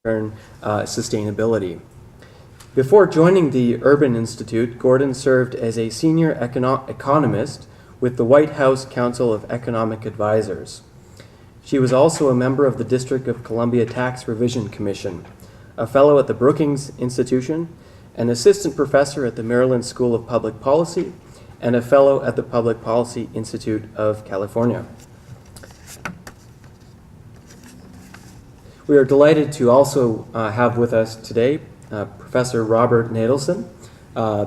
sustainability. Before joining the Urban Institute, Gordon served as a senior economist with the White House Council of Economic Advisors. She was also a member of the District of Columbia Tax Revision Commission, a fellow at the Brookings Institution, an assistant professor at the Maryland School of Public Policy, and a fellow at the Public Policy Institute of California. We are delighted to also have with us today Professor Robert Natelson.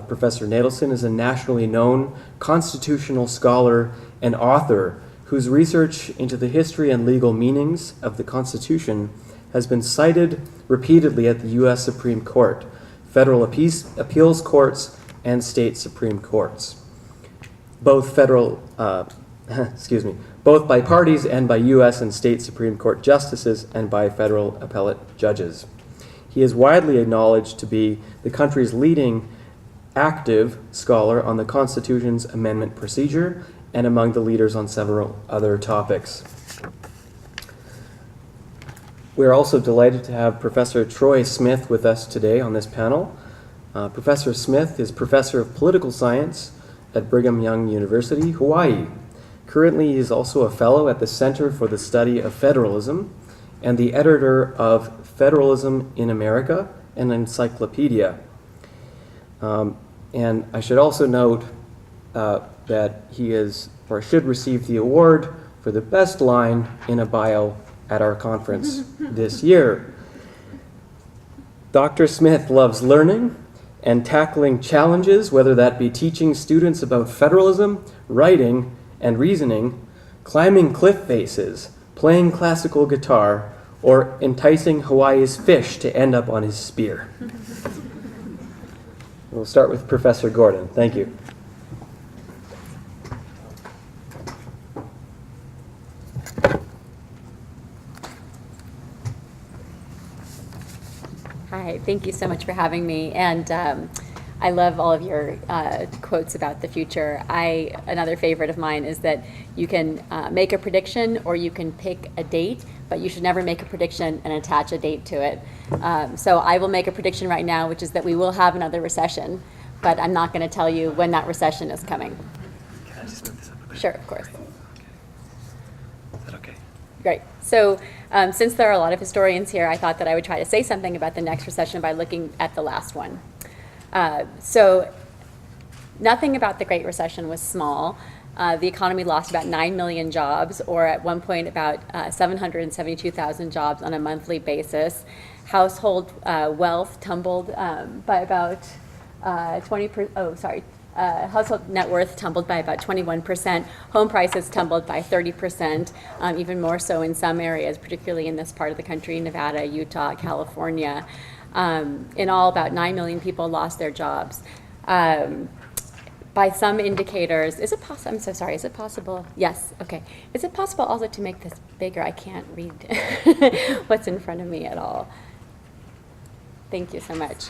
Professor Natelson is a nationally known constitutional scholar and author whose research into the history and legal meanings of the Constitution has been cited repeatedly at the U.S. Supreme Court, federal appeals courts, and state Supreme Courts. Both both by parties and by U.S. and state Supreme Court justices and by federal appellate judges. He is widely acknowledged to be the country's leading active scholar on the Constitution's amendment procedure and among the leaders on several other topics. We're also delighted to have Professor Troy Smith with us today on this panel. Professor Smith is Professor of Political Science at Brigham Young University, Hawaii. Currently, he is also a fellow at the Center for the Study of Federalism and the editor of Federalism in America, an encyclopedia. And I should also note that he is, or should receive the award for the best line in a bio at our conference this year. Dr. Smith loves learning and tackling challenges, whether that be teaching students about federalism, writing and reasoning, climbing cliff faces, playing classical guitar, or enticing Hawaii's fish to end up on his spear. We'll start with Professor Gordon. Thank you. Hi, thank you so much for having me. And I love all of your quotes about the future. Another favorite of mine is that you can make a prediction or you can pick a date, but you should never make a prediction and attach a date to it. So I will make a prediction right now, which is that we will have another recession, but I'm not going to tell you when that recession is coming. Can I just move this up a bit? Sure, of course. Okay. Is that okay? Great. So since there are a lot of historians here, I thought that I would try to say something about the next recession by looking at the last one. So nothing about the Great Recession was small. The economy lost about 9 million jobs, or at one point about 772,000 jobs on a monthly basis. Household wealth tumbled by about household net worth tumbled by about 21%. Home prices tumbled by 30%, even more so in some areas, particularly in this part of the country, Nevada, Utah, California. In all, about 9 million people lost their jobs. By some indicators, is it possible? I'm so sorry. Is it possible? Yes. Okay. Is it possible also to make this bigger? I can't read what's in front of me at all. Thank you so much.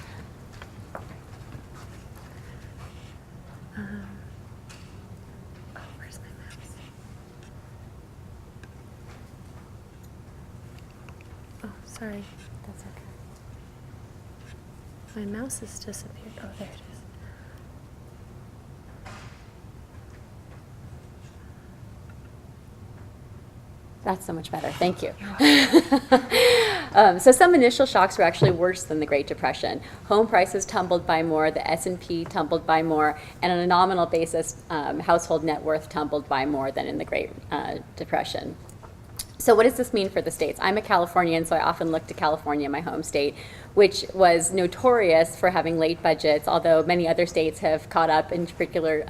Where's my mouse? Oh, sorry. That's okay. My mouse has disappeared. Oh, there it is. That's so much better. Thank you. So some initial shocks were actually worse than the Great Depression. Home prices tumbled by more, the S&P tumbled by more, and on a nominal basis, household net worth tumbled by more than in the Great Depression. So what does this mean for the states? I'm a Californian, so I often look to California, my home state, which was notorious for having late budgets, although many other states have caught up, in particular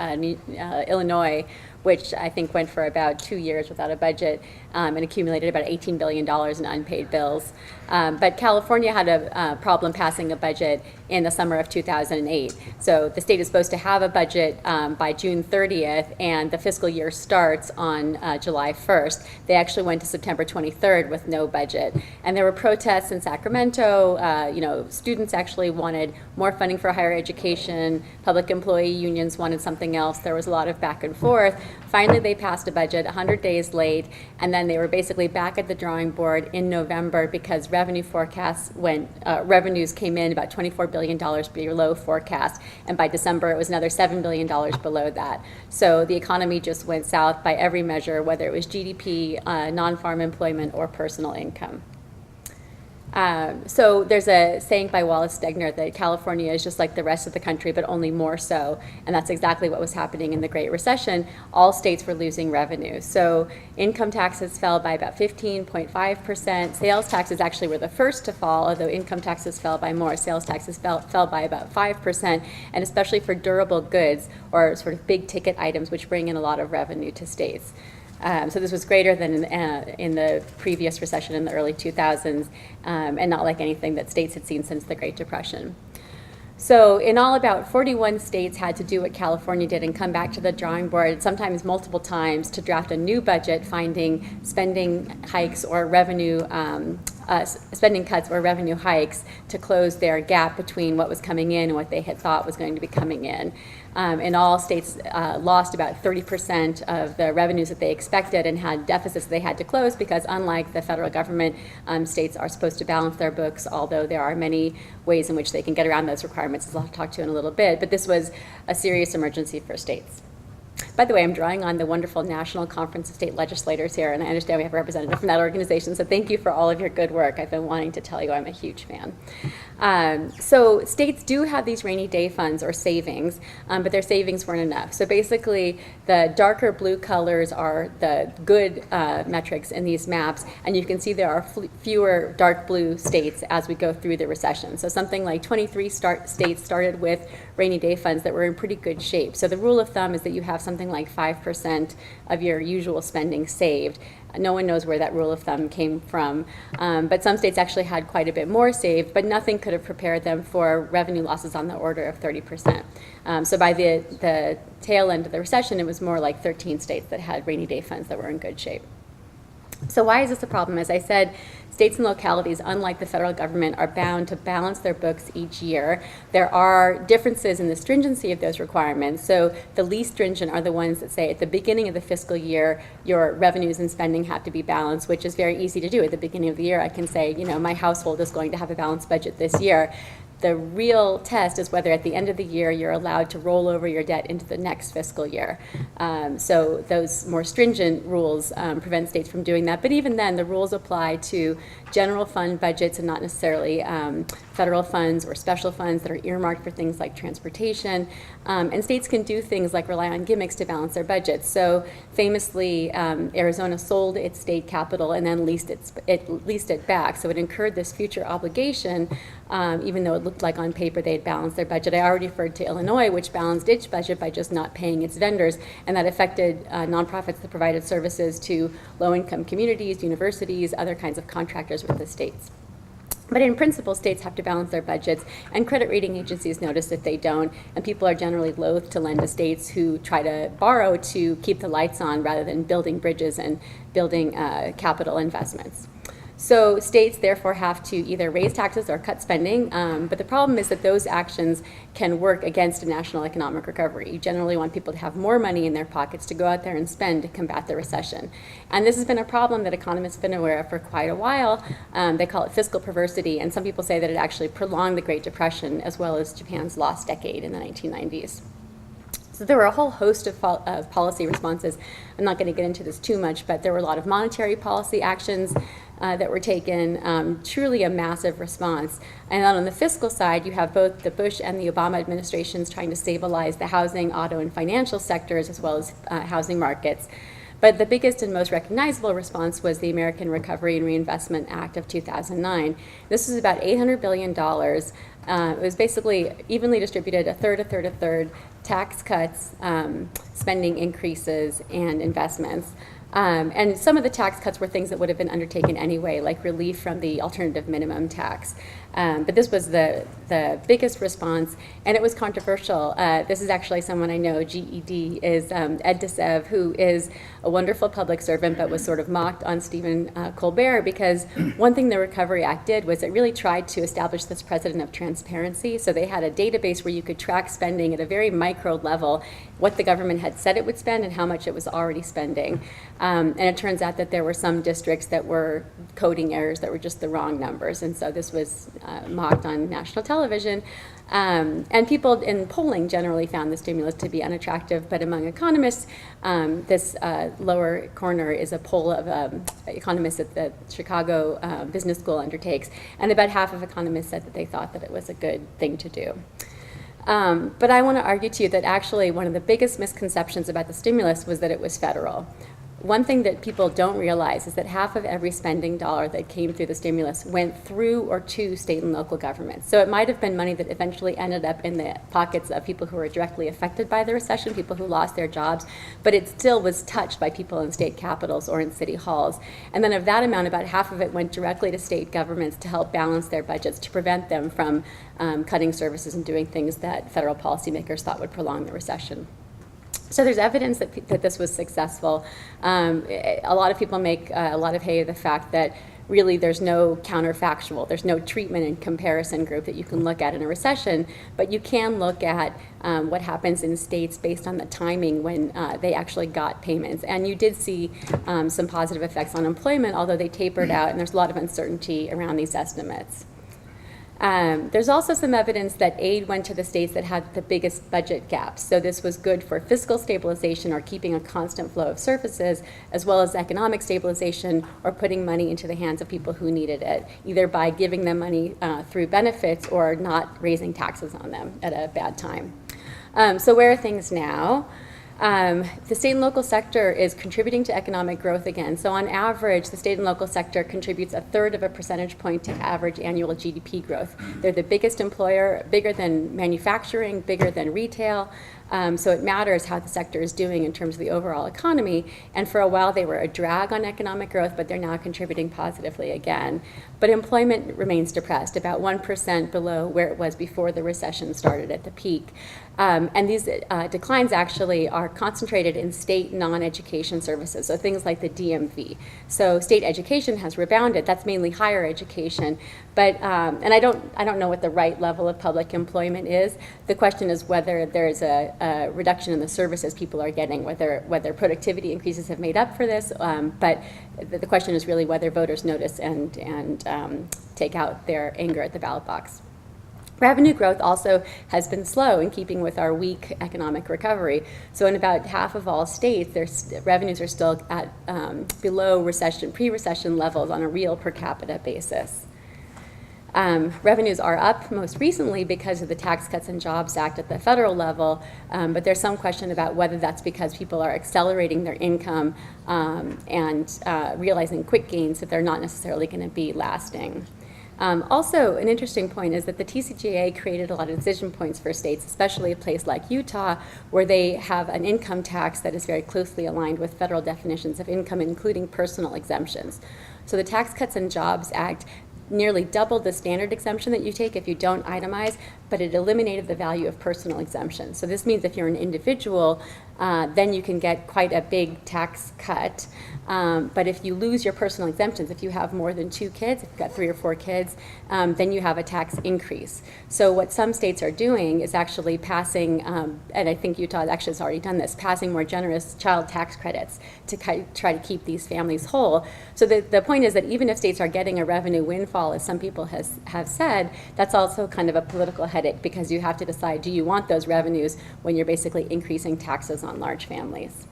Illinois, which I think went for about 2 years without a budget and accumulated about $18 billion in unpaid bills. But California had a problem passing a budget in the summer of 2008. So the state is supposed to have a budget by June 30th, and the fiscal year starts on July 1st. They actually went to September 23rd with no budget. And there were protests in Sacramento. Students actually wanted more funding for higher education. Public employee unions wanted something else. There was a lot of back and forth. Finally, they passed a budget 100 days late, and then they were basically back at the drawing board in November because revenue forecasts revenues came in about $24 billion below forecast, and by December it was another $7 billion below that. So the economy just went south by every measure, whether it was GDP, non-farm employment, or personal income. So there's a saying by Wallace Stegner that California is just like the rest of the country, but only more so. And that's exactly what was happening in the Great Recession. All states were losing revenue. So income taxes fell by about 15.5%. Sales taxes actually were the first to fall, although income taxes fell by more. Sales taxes fell by about 5%, and especially for durable goods or sort of big ticket items, which bring in a lot of revenue to states. So this was greater than in the previous recession in the early 2000s, and not like anything that states had seen since the Great Depression. So in all, about 41 states had to do what California did and come back to the drawing board, sometimes multiple times, to draft a new budget, finding spending hikes or revenue spending cuts or revenue hikes to close their gap between what was coming in and what they had thought was going to be coming in. And all states lost about 30% of the revenues that they expected and had deficits they had to close because, unlike the federal government, states are supposed to balance their books, although there are many ways in which they can get around those requirements, as I'll talk to in a little bit. But this was a serious emergency for states. By the way, I'm drawing on the wonderful National Conference of State Legislators here, and I understand we have a representative from that organization, so thank you for all of your good work. I've been wanting to tell you I'm a huge fan. So states do have these rainy day funds or savings, but their savings weren't enough. So basically, the darker blue colors are the good metrics in these maps, and you can see there are fewer dark blue states as we go through the recession. So something like 23 states started with rainy day funds that were in pretty good shape. So the rule of thumb is that you have something like 5% of your usual spending saved. No one knows where that rule of thumb came from, but some states actually had quite a bit more saved, but nothing could have prepared them for revenue losses on the order of 30%. So by the tail end of the recession, it was more like 13 states that had rainy day funds that were in good shape. So why is this a problem? As I said, states and localities, unlike the federal government, are bound to balance their books each year. There are differences in the stringency of those requirements. So the least stringent are the ones that say at the beginning of the fiscal year, your revenues and spending have to be balanced, which is very easy to do. At the beginning of the year, I can say, my household is going to have a balanced budget this year. The real test is whether at the end of the year you're allowed to roll over your debt into the next fiscal year. So those more stringent rules prevent states from doing that. But even then, the rules apply to general fund budgets and not necessarily federal funds or special funds that are earmarked for things like transportation. And states can do things like rely on gimmicks to balance their budgets. So famously, Arizona sold its state capital and then leased it back. So it incurred this future obligation, even though it looked like on paper they had balanced their budget. I already referred to Illinois, which balanced its budget by just not paying its vendors, and that affected nonprofits that provided services to low-income communities, universities, other kinds of contractors with the states. But in principle, states have to balance their budgets, and credit rating agencies notice if they don't, and people are generally loath to lend to states who try to borrow to keep the lights on rather than building bridges and building capital investments. So states therefore have to either raise taxes or cut spending, but the problem is that those actions can work against a national economic recovery. You generally want people to have more money in their pockets to go out there and spend to combat the recession. And this has been a problem that economists have been aware of for quite a while. They call it fiscal perversity, and some people say that it actually prolonged the Great Depression as well as Japan's lost decade in the 1990s. So there were a whole host of policy responses. I'm not going to get into this too much, but there were a lot of monetary policy actions that were taken, truly a massive response. And then on the fiscal side, you have both the Bush and the Obama administrations trying to stabilize the housing, auto, and financial sectors, as well as housing markets. But the biggest and most recognizable response was the American Recovery and Reinvestment Act of 2009. This was about $800 billion. It was basically evenly distributed, a third, tax cuts, spending increases, and investments. And some of the tax cuts were things that would have been undertaken anyway, like relief from the alternative minimum tax. But this was the biggest response, and it was controversial. This is actually someone I know, GED, is Ed DeSev, who is a wonderful public servant, but was sort of mocked on Stephen Colbert, because one thing the Recovery Act did was it really tried to establish this precedent of transparency. So they had a database where you could track spending at a very micro level, what the government had said it would spend and how much it was already spending. And it turns out that there were some districts that were coding errors that were just the wrong numbers, and so this was mocked on national television. And people in polling generally found the stimulus to be unattractive, but among economists, this lower corner is a poll of economists at the Chicago Business School undertakes, and about half of economists said that they thought that it was a good thing to do. But I want to argue to you that actually one of the biggest misconceptions about the stimulus was that it was federal. One thing that people don't realize is that half of every spending dollar that came through the stimulus went through or to state and local governments. So it might have been money that eventually ended up in the pockets of people who were directly affected by the recession, people who lost their jobs, but it still was touched by people in state capitals or in city halls. And then of that amount, about half of it went directly to state governments to help balance their budgets, to prevent them from cutting services and doing things that federal policymakers thought would prolong the recession. So there's evidence that this was successful. A lot of people make a lot of hay of the fact that really there's no counterfactual, there's no treatment and comparison group that you can look at in a recession, but you can look at what happens in states based on the timing when they actually got payments. And you did see some positive effects on employment, although they tapered out, and there's a lot of uncertainty around these estimates. There's also some evidence that aid went to the states that had the biggest budget gaps. So this was good for fiscal stabilization, or keeping a constant flow of services, as well as economic stabilization, or putting money into the hands of people who needed it, either by giving them money through benefits or not raising taxes on them at a bad time. So where are things now? The state and local sector is contributing to economic growth again. So on average, the state and local sector contributes 1/3 of a percentage point to average annual GDP growth. They're the biggest employer, bigger than manufacturing, bigger than retail. So it matters how the sector is doing in terms of the overall economy. And for a while, they were a drag on economic growth, but they're now contributing positively again. But employment remains depressed, about 1% below where it was before the recession started at the peak. And these declines actually are concentrated in state non-education services, so things like the DMV. So state education has rebounded. That's mainly higher education. But and I don't know what the right level of public employment is. The question is whether there's a reduction in the services people are getting, whether productivity increases have made up for this. But the question is really whether voters notice and take out their anger at the ballot box. Revenue growth also has been slow, in keeping with our weak economic recovery. So in about half of all states, their revenues are still at below pre-recession levels on a real per capita basis. Revenues are up most recently because of the Tax Cuts and Jobs Act at the federal level, but there's some question about whether that's because people are accelerating their income and realizing quick gains that they're not necessarily going to be lasting. Also, an interesting point is that the TCJA created a lot of decision points for states, especially a place like Utah, where they have an income tax that is very closely aligned with federal definitions of income, including personal exemptions. So the Tax Cuts and Jobs Act nearly doubled the standard exemption that you take if you don't itemize, but it eliminated the value of personal exemption. So this means if you're an individual, then you can get quite a big tax cut. But if you lose your personal exemptions, if you have more than 2 kids, if you've got 3 or 4 kids, then you have a tax increase. So what some states are doing is actually passing, and I think Utah actually has already done this, passing more generous child tax credits to try to keep these families whole. So the point is that even if states are getting a revenue windfall, as some people have said, that's also kind of a political headache, because you have to decide, do you want those revenues when you're basically increasing taxes on large families?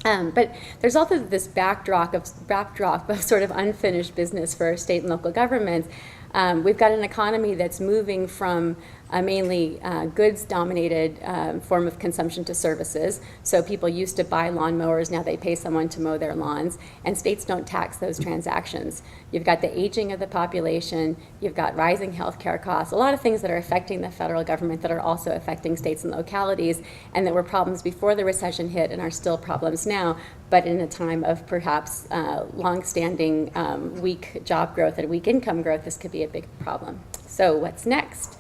But there's also this backdrop of sort of unfinished business for state and local governments. We've got an economy that's moving from mainly goods-dominated form of consumption to services. So people used to buy lawnmowers, now they pay someone to mow their lawns, and states don't tax those transactions. You've got the aging of the population, you've got rising healthcare costs, a lot of things that are affecting the federal government that are also affecting states and localities, and that were problems before the recession hit and are still problems now, but in a time of perhaps long-standing weak job growth and weak income growth, this could be a big problem. So what's next?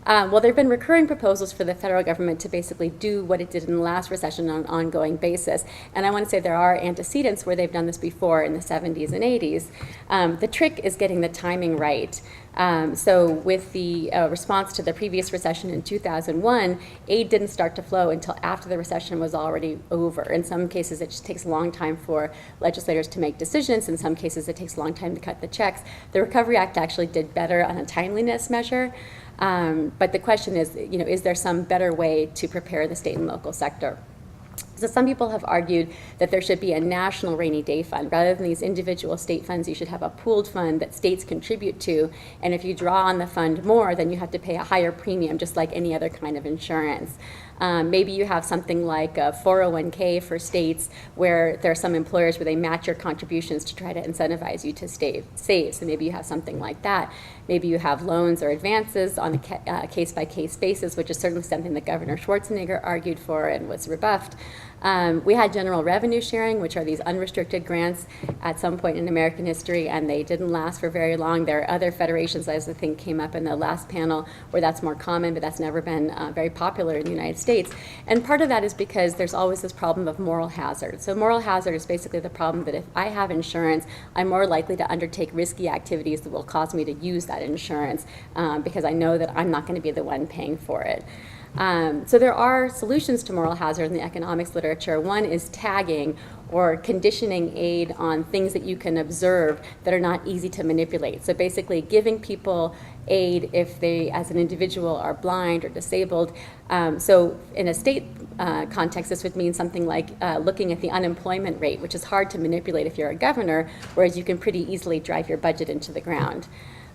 Well, there have been recurring proposals for the federal government to basically do what it did in the last recession on an ongoing basis. And I want to say there are antecedents where they've done this before in the 70s and 80s. The trick is getting the timing right. So with the response to the previous recession in 2001, aid didn't start to flow until after the recession was already over. In some cases, it just takes a long time for legislators to make decisions. In some cases, it takes a long time to cut the checks. The Recovery Act actually did better on a timeliness measure. But the question is, is there some better way to prepare the state and local sector? So some people have argued that there should be a national rainy day fund. Rather than these individual state funds, you should have a pooled fund that states contribute to. And if you draw on the fund more, then you have to pay a higher premium, just like any other kind of insurance. Maybe you have something like a 401k for states where there are some employers where they match your contributions to try to incentivize you to save. So maybe you have something like that. Maybe you have loans or advances on a case-by-case basis, which is certainly something that Governor Schwarzenegger argued for and was rebuffed. We had general revenue sharing, which are these unrestricted grants at some point in American history, and they didn't last for very long. There are other federations, as I think came up in the last panel, where that's more common, but that's never been very popular in the United States. And part of that is because there's always this problem of moral hazard. So moral hazard is basically the problem that if I have insurance, I'm more likely to undertake risky activities that will cause me to use that insurance because I know that I'm not going to be the one paying for it. So there are solutions to moral hazard in the economics literature. One is tagging or conditioning aid on things that you can observe that are not easy to manipulate. So basically giving people aid if they, as an individual, are blind or disabled. So in a state context, this would mean something like looking at the unemployment rate, which is hard to manipulate if you're a governor, whereas you can pretty easily drive your budget into the ground.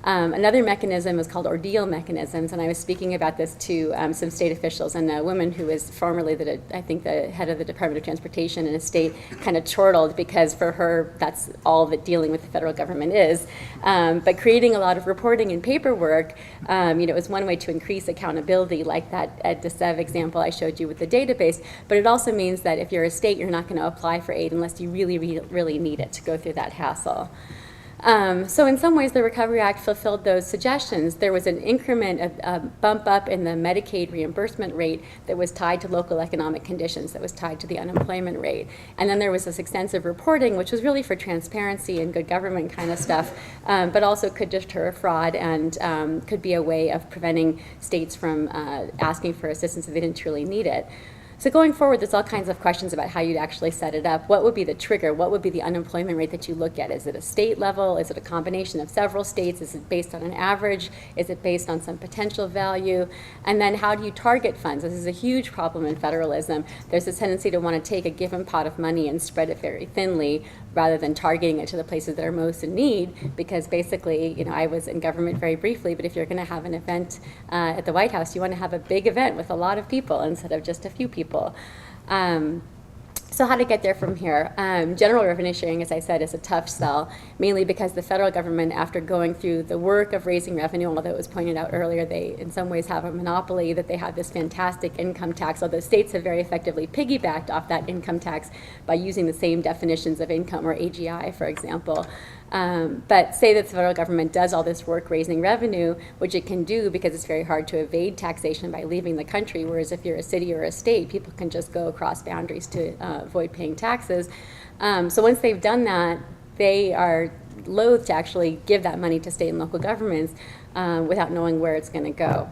Another mechanism is called ordeal mechanisms, and I was speaking about this to some state officials, and a woman who was formerly, I think, the head of the Department of Transportation in a state kind of chortled because for her, that's all that dealing with the federal government is. But creating a lot of reporting and paperwork, is one way to increase accountability, like that Ed DeSev example I showed you with the database, but it also means that if you're a state, you're not going to apply for aid unless you really, really need it to go through that hassle. So in some ways, the Recovery Act fulfilled those suggestions. There was an increment, a bump up in the Medicaid reimbursement rate that was tied to local economic conditions, that was tied to the unemployment rate. And then there was this extensive reporting, which was really for transparency and good government kind of stuff, but also could deter fraud and could be a way of preventing states from asking for assistance if they didn't truly need it. So going forward, there's all kinds of questions about how you'd actually set it up. What would be the trigger? What would be the unemployment rate that you look at? Is it a state level? Is it a combination of several states? Is it based on an average? Is it based on some potential value? And then how do you target funds? This is a huge problem in federalism. There's a tendency to want to take a given pot of money and spread it very thinly rather than targeting it to the places that are most in need, because basically, I was in government very briefly, but if you're going to have an event at the White House, you want to have a big event with a lot of people instead of just a few people. So how to get there from here? General revenue sharing, as I said, is a tough sell, mainly because the federal government, after going through the work of raising revenue, although it was pointed out earlier, they in some ways have a monopoly, that they have this fantastic income tax, although states have very effectively piggybacked off that income tax by using the same definitions of income, or AGI, for example. But say that the federal government does all this work raising revenue, which it can do because it's very hard to evade taxation by leaving the country, whereas if you're a city or a state, people can just go across boundaries to avoid paying taxes. So once they've done that, they are loath to actually give that money to state and local governments without knowing where it's going to go.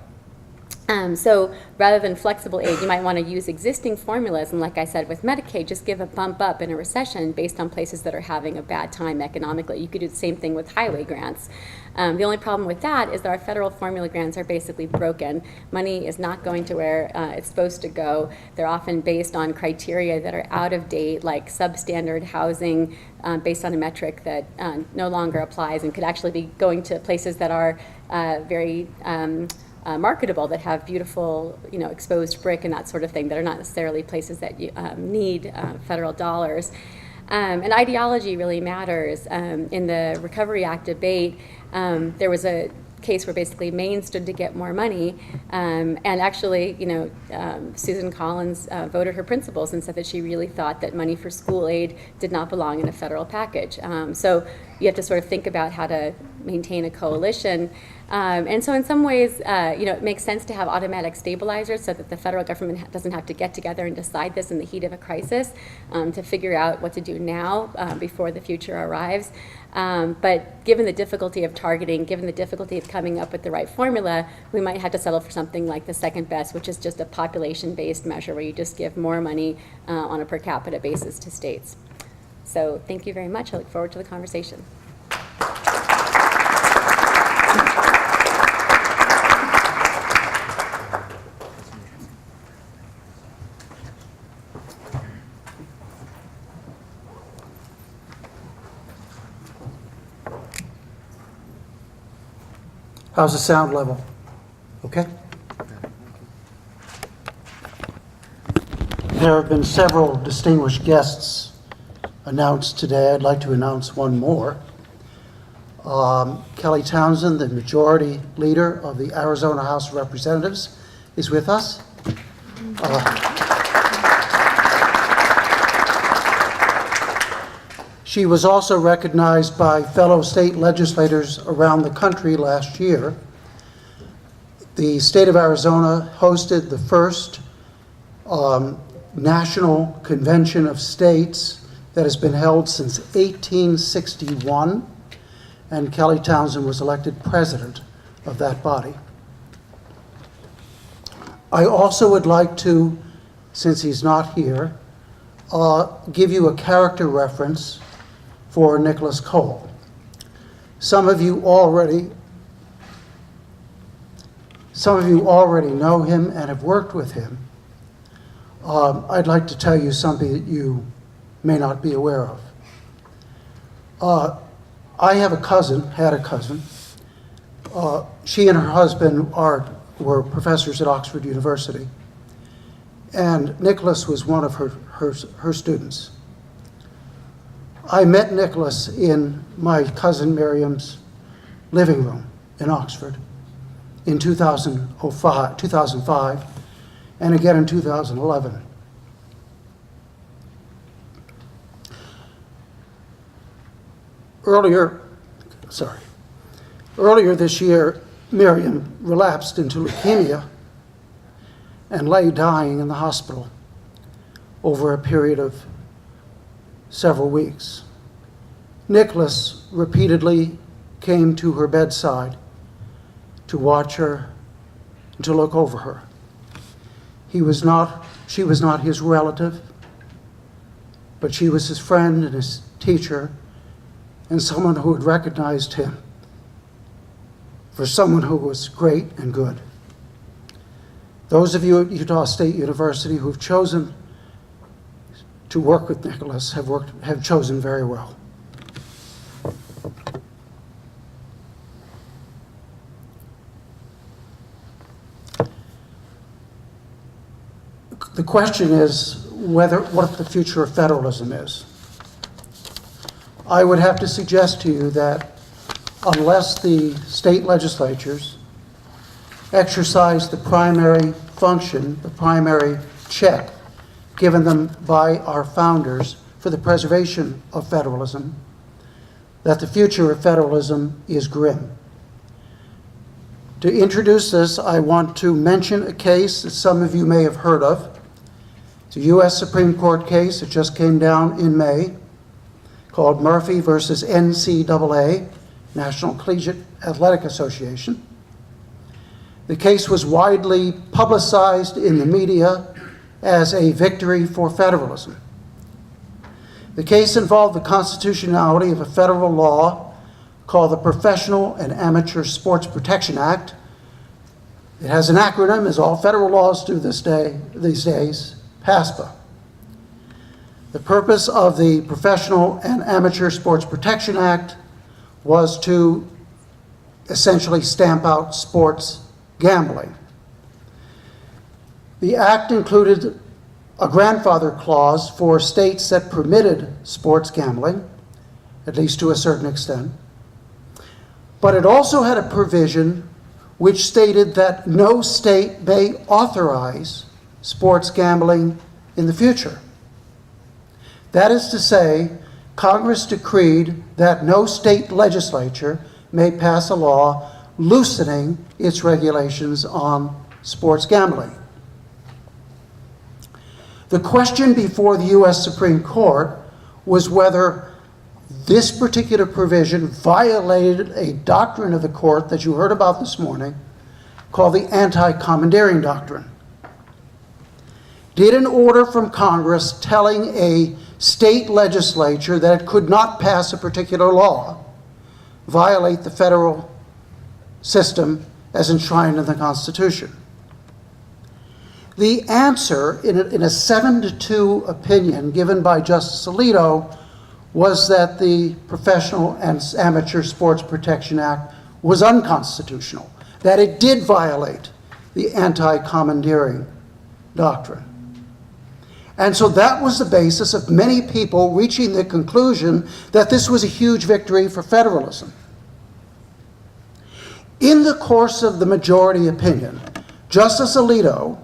So rather than flexible aid, you might want to use existing formulas, and like I said with Medicaid, just give a bump up in a recession based on places that are having a bad time economically. You could do the same thing with highway grants. The only problem with that is that our federal formula grants are basically broken. Money is not going to where it's supposed to go. They're often based on criteria that are out of date, like substandard housing, based on a metric that no longer applies and could actually be going to places that are very marketable, that have beautiful, exposed brick and that sort of thing, that are not necessarily places that you need federal dollars. And ideology really matters. In the Recovery Act debate, there was a case where basically Maine stood to get more money, and actually, Susan Collins voted her principles and said that she really thought that money for school aid did not belong in a federal package. So you have to sort of think about how to maintain a coalition. And so in some ways, it makes sense to have automatic stabilizers so that the federal government doesn't have to get together and decide this in the heat of a crisis, to figure out what to do now before the future arrives. But given the difficulty of targeting, given the difficulty of coming up with the right formula, we might have to settle for something like the second best, which is just a population-based measure where you just give more money on a per capita basis to states. So thank you very much. I look forward to the conversation. How's the sound level? Okay? There have been several distinguished guests announced today. I'd like to announce one more. Kelly Townsend, the Majority Leader of the Arizona House of Representatives, is with us. She was also recognized by fellow state legislators around the country last year. The state of Arizona hosted the first National Convention of States that has been held since 1861, and Kelly Townsend was elected president of that body. I also would like to, since he's not here, give you a character reference for Nikolas Cole. Some of you already know him and have worked with him. I'd like to tell you something that you may not be aware of. I had a cousin. She and her husband were professors at Oxford University, and Nikolas was one of her students. I met Nikolas in my cousin Miriam's living room in Oxford in 2005, and again in 2011. Earlier this year, Miriam relapsed into leukemia and lay dying in the hospital over a period of several weeks. Nikolas repeatedly came to her bedside to watch her and to look over her. She was not his relative, but she was his friend and his teacher, and someone who had recognized him for someone who was great and good. Those of you at Utah State University who've chosen to work with Nikolas have chosen very well. The question is what the future of federalism is. I would have to suggest to you that unless the state legislatures exercise the primary function, the primary check given them by our founders for the preservation of federalism, that the future of federalism is grim. To introduce this, I want to mention a case that some of you may have heard of. It's a U.S. Supreme Court case that just came down in May called Murphy versus NCAA, National Collegiate Athletic Association. The case was widely publicized in the media as a victory for federalism. The case involved the constitutionality of a federal law called the Professional and Amateur Sports Protection Act. It has an acronym, as all federal laws do these days, PASPA. The purpose of the Professional and Amateur Sports Protection Act was to essentially stamp out sports gambling. The act included a grandfather clause for states that permitted sports gambling, at least to a certain extent. But it also had a provision which stated that no state may authorize sports gambling in the future. That is to say, Congress decreed that no state legislature may pass a law loosening its regulations on sports gambling. The question before the U.S. Supreme Court was whether this particular provision violated a doctrine of the court that you heard about this morning called the anti-commandeering doctrine. Did an order from Congress telling a state legislature that it could not pass a particular law violate the federal system as enshrined in the Constitution? The answer, in a 7-2 opinion given by Justice Alito, was that the Professional and Amateur Sports Protection Act was unconstitutional, that it did violate the anti-commandeering doctrine. And so that was the basis of many people reaching the conclusion that this was a huge victory for federalism. In the course of the majority opinion, Justice Alito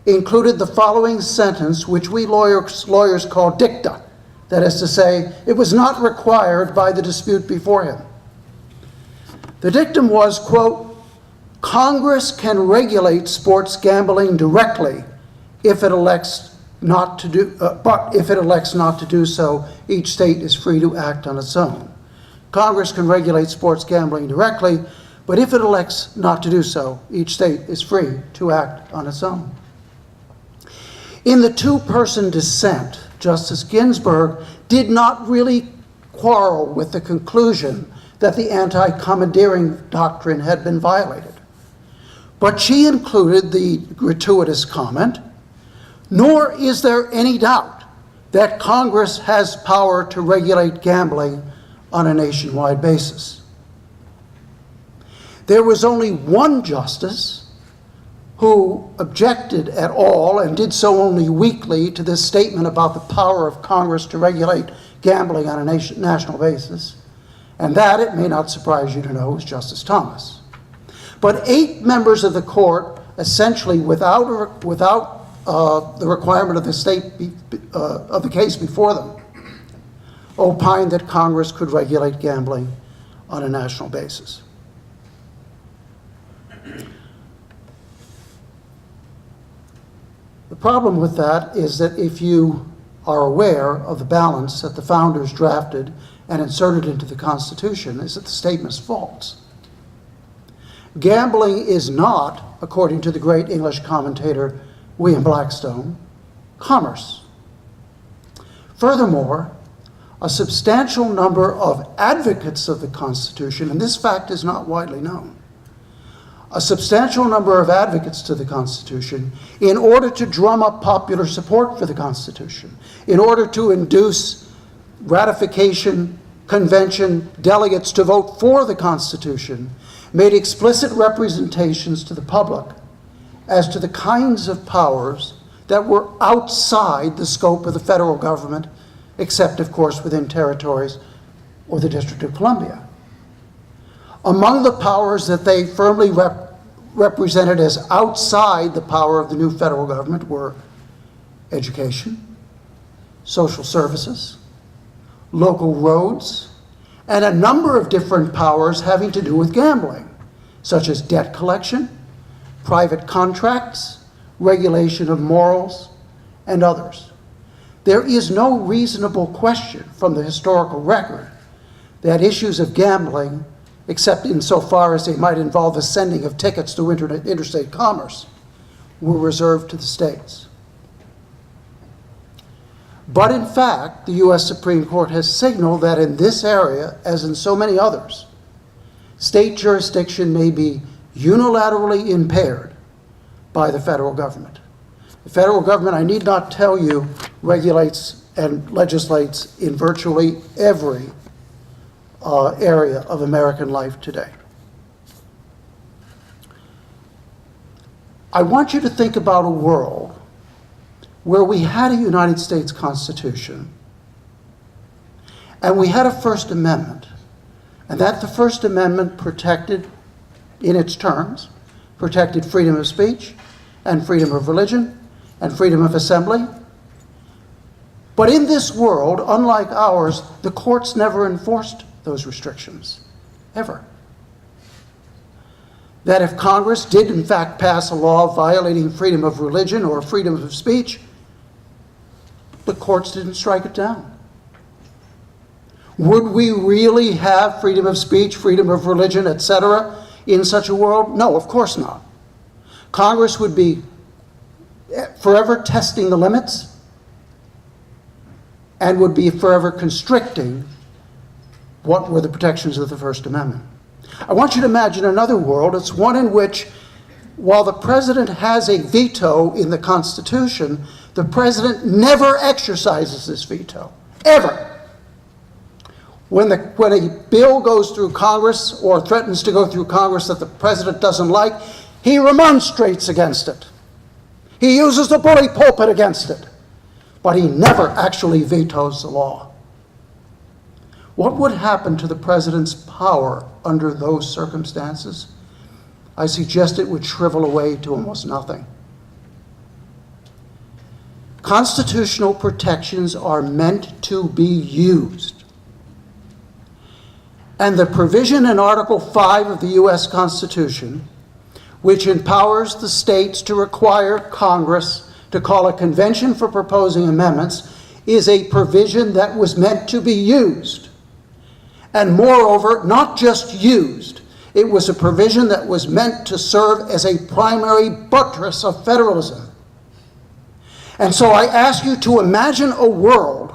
included the following sentence, which we lawyers call dicta. That is to say, it was not required by the dispute before him. The dictum was, quote, Congress can regulate sports gambling directly if it elects not to do, but if it elects not to do so, each state is free to act on its own. Congress can regulate sports gambling directly, but if it elects not to do so, each state is free to act on its own. In the two-person dissent, Justice Ginsburg did not really quarrel with the conclusion that the anti-commandeering doctrine had been violated. But she included the gratuitous comment, nor is there any doubt that Congress has power to regulate gambling on a nationwide basis. There was only one justice who objected at all, and did so only weakly, to this statement about the power of Congress to regulate gambling on a national basis. And that, it may not surprise you to know, is Justice Thomas. But 8 members of the court, essentially without the requirement of the state of the case before them, opined that Congress could regulate gambling on a national basis. The problem with that is that if you are aware of the balance that the founders drafted and inserted into the Constitution, is that the statement is false. Gambling is not, according to the great English commentator William Blackstone, commerce. Furthermore, a substantial number of advocates of the Constitution, and this fact is not widely known, a substantial number of advocates to the Constitution, in order to drum up popular support for the Constitution, in order to induce ratification, convention, delegates to vote for the Constitution, made explicit representations to the public as to the kinds of powers that were outside the scope of the federal government, except, of course, within territories or the District of Columbia. Among the powers that they firmly represented as outside the power of the new federal government were education, social services, local roads, and a number of different powers having to do with gambling, such as debt collection, private contracts, regulation of morals, and others. There is no reasonable question from the historical record that issues of gambling, except insofar as they might involve the sending of tickets to interstate commerce, were reserved to the states. But in fact, the U.S. Supreme Court has signaled that in this area, as in so many others, state jurisdiction may be unilaterally impaired by the federal government. The federal government, I need not tell you, regulates and legislates in virtually every area of American life today. I want you to think about a world where we had a United States Constitution and we had a First Amendment, and that the First Amendment protected, in its terms, protected freedom of speech and freedom of religion and freedom of assembly. But in this world, unlike ours, the courts never enforced those restrictions, ever. That if Congress did in fact pass a law violating freedom of religion or freedom of speech, the courts didn't strike it down. Would we really have freedom of speech, freedom of religion, etc., in such a world? No, of course not. Congress would be forever testing the limits and would be forever constricting what were the protections of the First Amendment. I want you to imagine another world. It's one in which, while the president has a veto in the Constitution, the president never exercises this veto, ever. When a bill goes through Congress or threatens to go through Congress that the president doesn't like, he remonstrates against it. He uses the bully pulpit against it, but he never actually vetoes the law. What would happen to the president's power under those circumstances? I suggest it would shrivel away to almost nothing. Constitutional protections are meant to be used. And the provision in Article 5 of the U.S. Constitution, which empowers the states to require Congress to call a convention for proposing amendments, is a provision that was meant to be used. And moreover, not just used, it was a provision that was meant to serve as a primary buttress of federalism. And so I ask you to imagine a world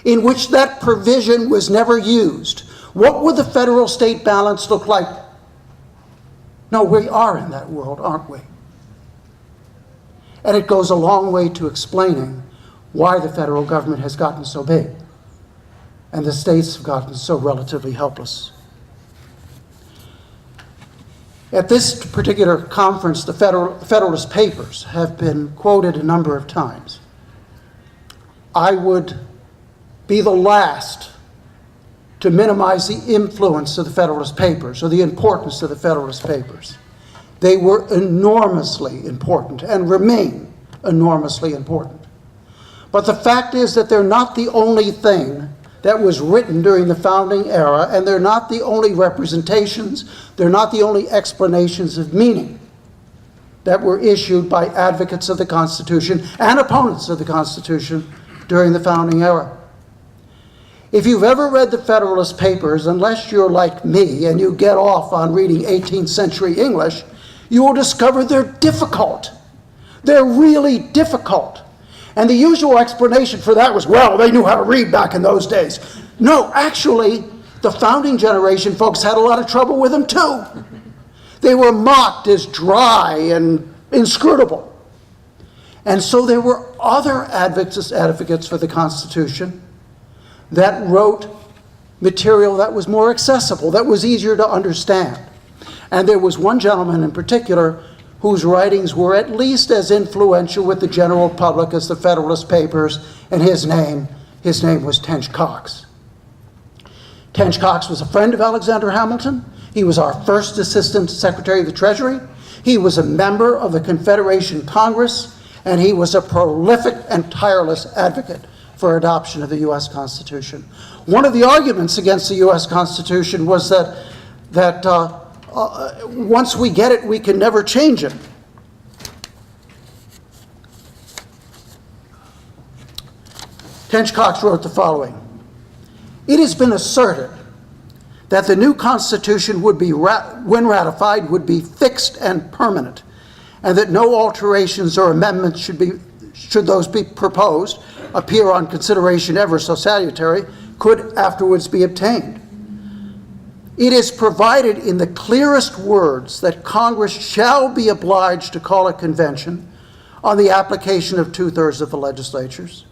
in which that provision was never used. What would the federal-state balance look like? No, we are in that world, aren't we? And it goes a long way to explaining why the federal government has gotten so big and the states have gotten so relatively helpless. At this particular conference, the Federalist Papers have been quoted a number of times. I would be the last to minimize the influence of the Federalist Papers or the importance of the Federalist Papers. They were enormously important and remain enormously important. But the fact is that they're not the only thing that was written during the founding era, and they're not the only representations, they're not the only explanations of meaning that were issued by advocates of the Constitution and opponents of the Constitution during the founding era. If you've ever read the Federalist Papers, unless you're like me and you get off on reading 18th century English, you will discover they're difficult. They're really difficult. And the usual explanation for that was, well, they knew how to read back in those days. No, actually, the founding generation folks had a lot of trouble with them too. They were mocked as dry and inscrutable. And so there were other advocates for the Constitution that wrote material that was more accessible, that was easier to understand. And there was one gentleman in particular whose writings were at least as influential with the general public as the Federalist Papers, and his name was Tench Coxe. Tench Coxe was a friend of Alexander Hamilton. He was our first Assistant Secretary of the Treasury. He was a member of the Confederation Congress, and he was a prolific and tireless advocate for adoption of the U.S. Constitution. One of the arguments against the U.S. Constitution was that once we get it, we can never change it. Tench Coxe wrote the following: "It has been asserted that the new Constitution would be, when ratified, would be fixed and permanent, and that no alterations or amendments should those be proposed, appear on consideration ever so salutary, could afterwards be obtained. It is provided in the clearest words that Congress shall be obliged to call a convention on the application of 2/3 of the legislatures,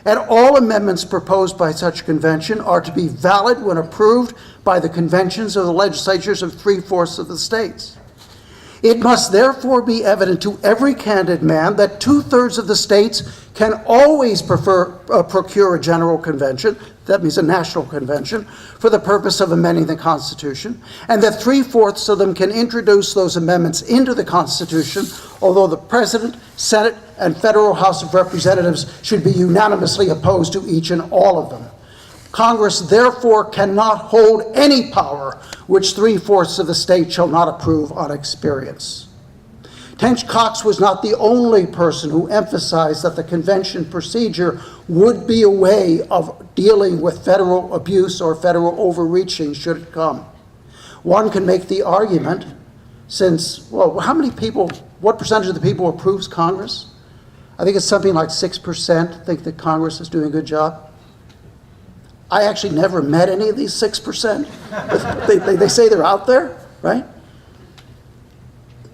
and all amendments proposed by such convention are to be valid when approved by the conventions of the legislatures of 3/4 of the states. It must therefore be evident to every candid man that 2/3 of the states can always procure a general convention, that means a national convention, for the purpose of amending the Constitution, and that 3/4 of them can introduce those amendments into the Constitution, although the President, Senate, and Federal House of Representatives should be unanimously opposed to each and all of them. Congress therefore cannot hold any power which 3/4 of the state shall not approve on experience. Tench Coxe was not the only person who emphasized that the convention procedure would be a way of dealing with federal abuse or federal overreaching should it come. One can make the argument, since, well, how many people, what percentage of the people approves Congress? I think it's something like 6% think that Congress is doing a good job. I actually never met any of these 6%. They say they're out there, right?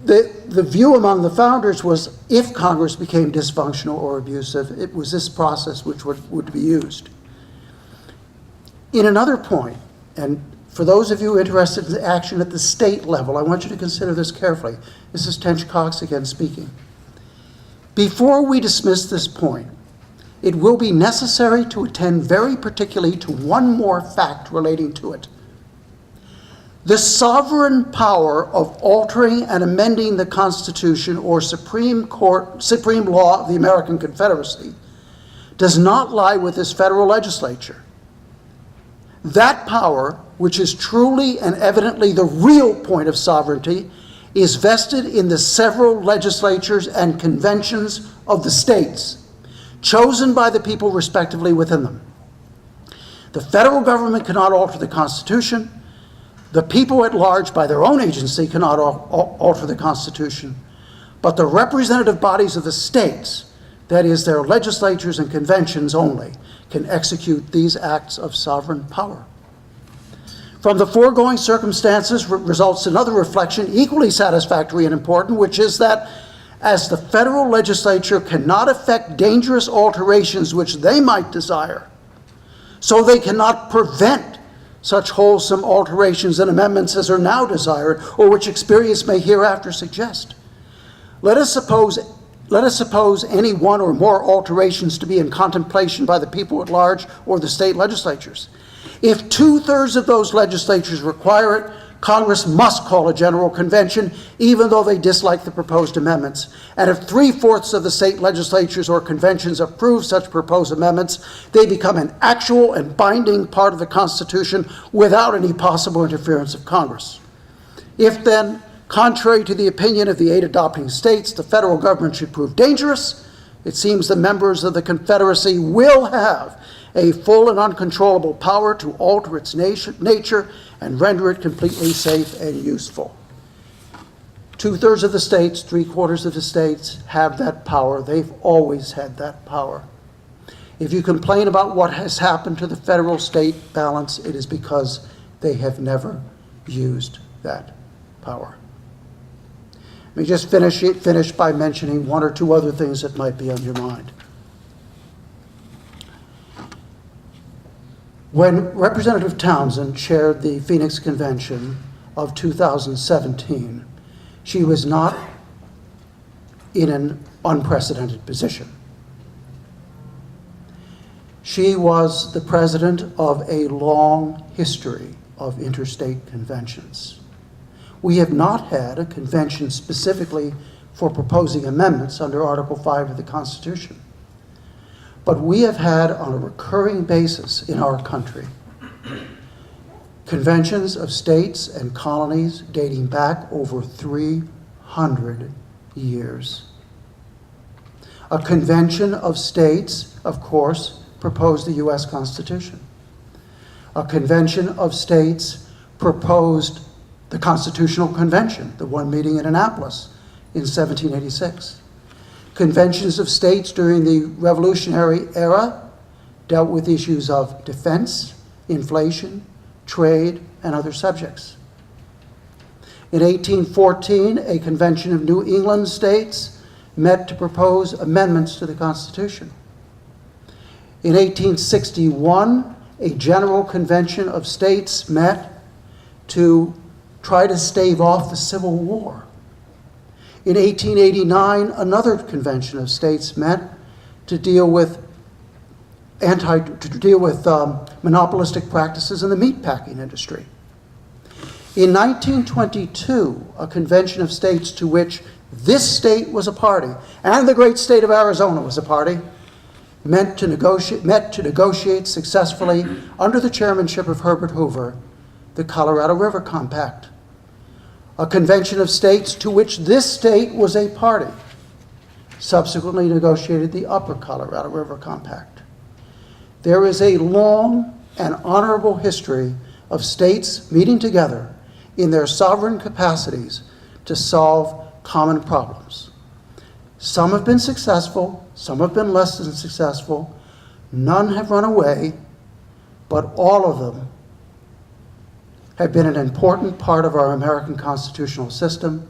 The view among the founders was if Congress became dysfunctional or abusive, it was this process which would be used. In another point, and for those of you interested in action at the state level, I want you to consider this carefully. This is Tench Coxe again speaking. Before we dismiss this point, it will be necessary to attend very particularly to one more fact relating to it. The sovereign power of altering and amending the Constitution or supreme law of the American Confederacy does not lie with this federal legislature. That power, which is truly and evidently the real point of sovereignty, is vested in the several legislatures and conventions of the states, chosen by the people respectively within them. The federal government cannot alter the Constitution. The people at large, by their own agency, cannot alter the Constitution. But the representative bodies of the states, that is, their legislatures and conventions only, can execute these acts of sovereign power. From the foregoing circumstances results another reflection equally satisfactory and important, which is that as the federal legislature cannot effect dangerous alterations which they might desire, so they cannot prevent such wholesome alterations and amendments as are now desired, or which experience may hereafter suggest. Let us suppose any one or more alterations to be in contemplation by the people at large or the state legislatures. If 2/3 of those legislatures require it, Congress must call a general convention, even though they dislike the proposed amendments. And if 3/4 of the state legislatures or conventions approve such proposed amendments, they become an actual and binding part of the Constitution without any possible interference of Congress. If then, contrary to the opinion of the 8 adopting states, the federal government should prove dangerous, it seems the members of the Confederacy will have a full and uncontrollable power to alter its nature and render it completely safe and useful. 2/3 of the states, 3/4 of the states have that power. They've always had that power. If you complain about what has happened to the federal-state balance, it is because they have never used that power. Let me just finish by mentioning one or two other things that might be on your mind. When Representative Townsend chaired the Phoenix Convention of 2017, she was not in an unprecedented position. She was the president of a long history of interstate conventions. We have not had a convention specifically for proposing amendments under Article 5 of the Constitution. But we have had, on a recurring basis in our country, conventions of states and colonies dating back over 300 years. A convention of states, of course, proposed the U.S. Constitution. A convention of states proposed the Constitutional Convention, the one meeting in Annapolis in 1786. Conventions of states during the Revolutionary era dealt with issues of defense, inflation, trade, and other subjects. In 1814, a convention of New England states met to propose amendments to the Constitution. In 1861, a general convention of states met to try to stave off the Civil War. In 1889, another convention of states met to deal with monopolistic practices in the meatpacking industry. In 1922, a convention of states to which this state was a party, and the great state of Arizona was a party, met to negotiate successfully under the chairmanship of Herbert Hoover, the Colorado River Compact. A convention of states to which this state was a party subsequently negotiated the Upper Colorado River Compact. There is a long and honorable history of states meeting together in their sovereign capacities to solve common problems. Some have been successful, some have been less than successful, none have run away, but all of them have been an important part of our American constitutional system.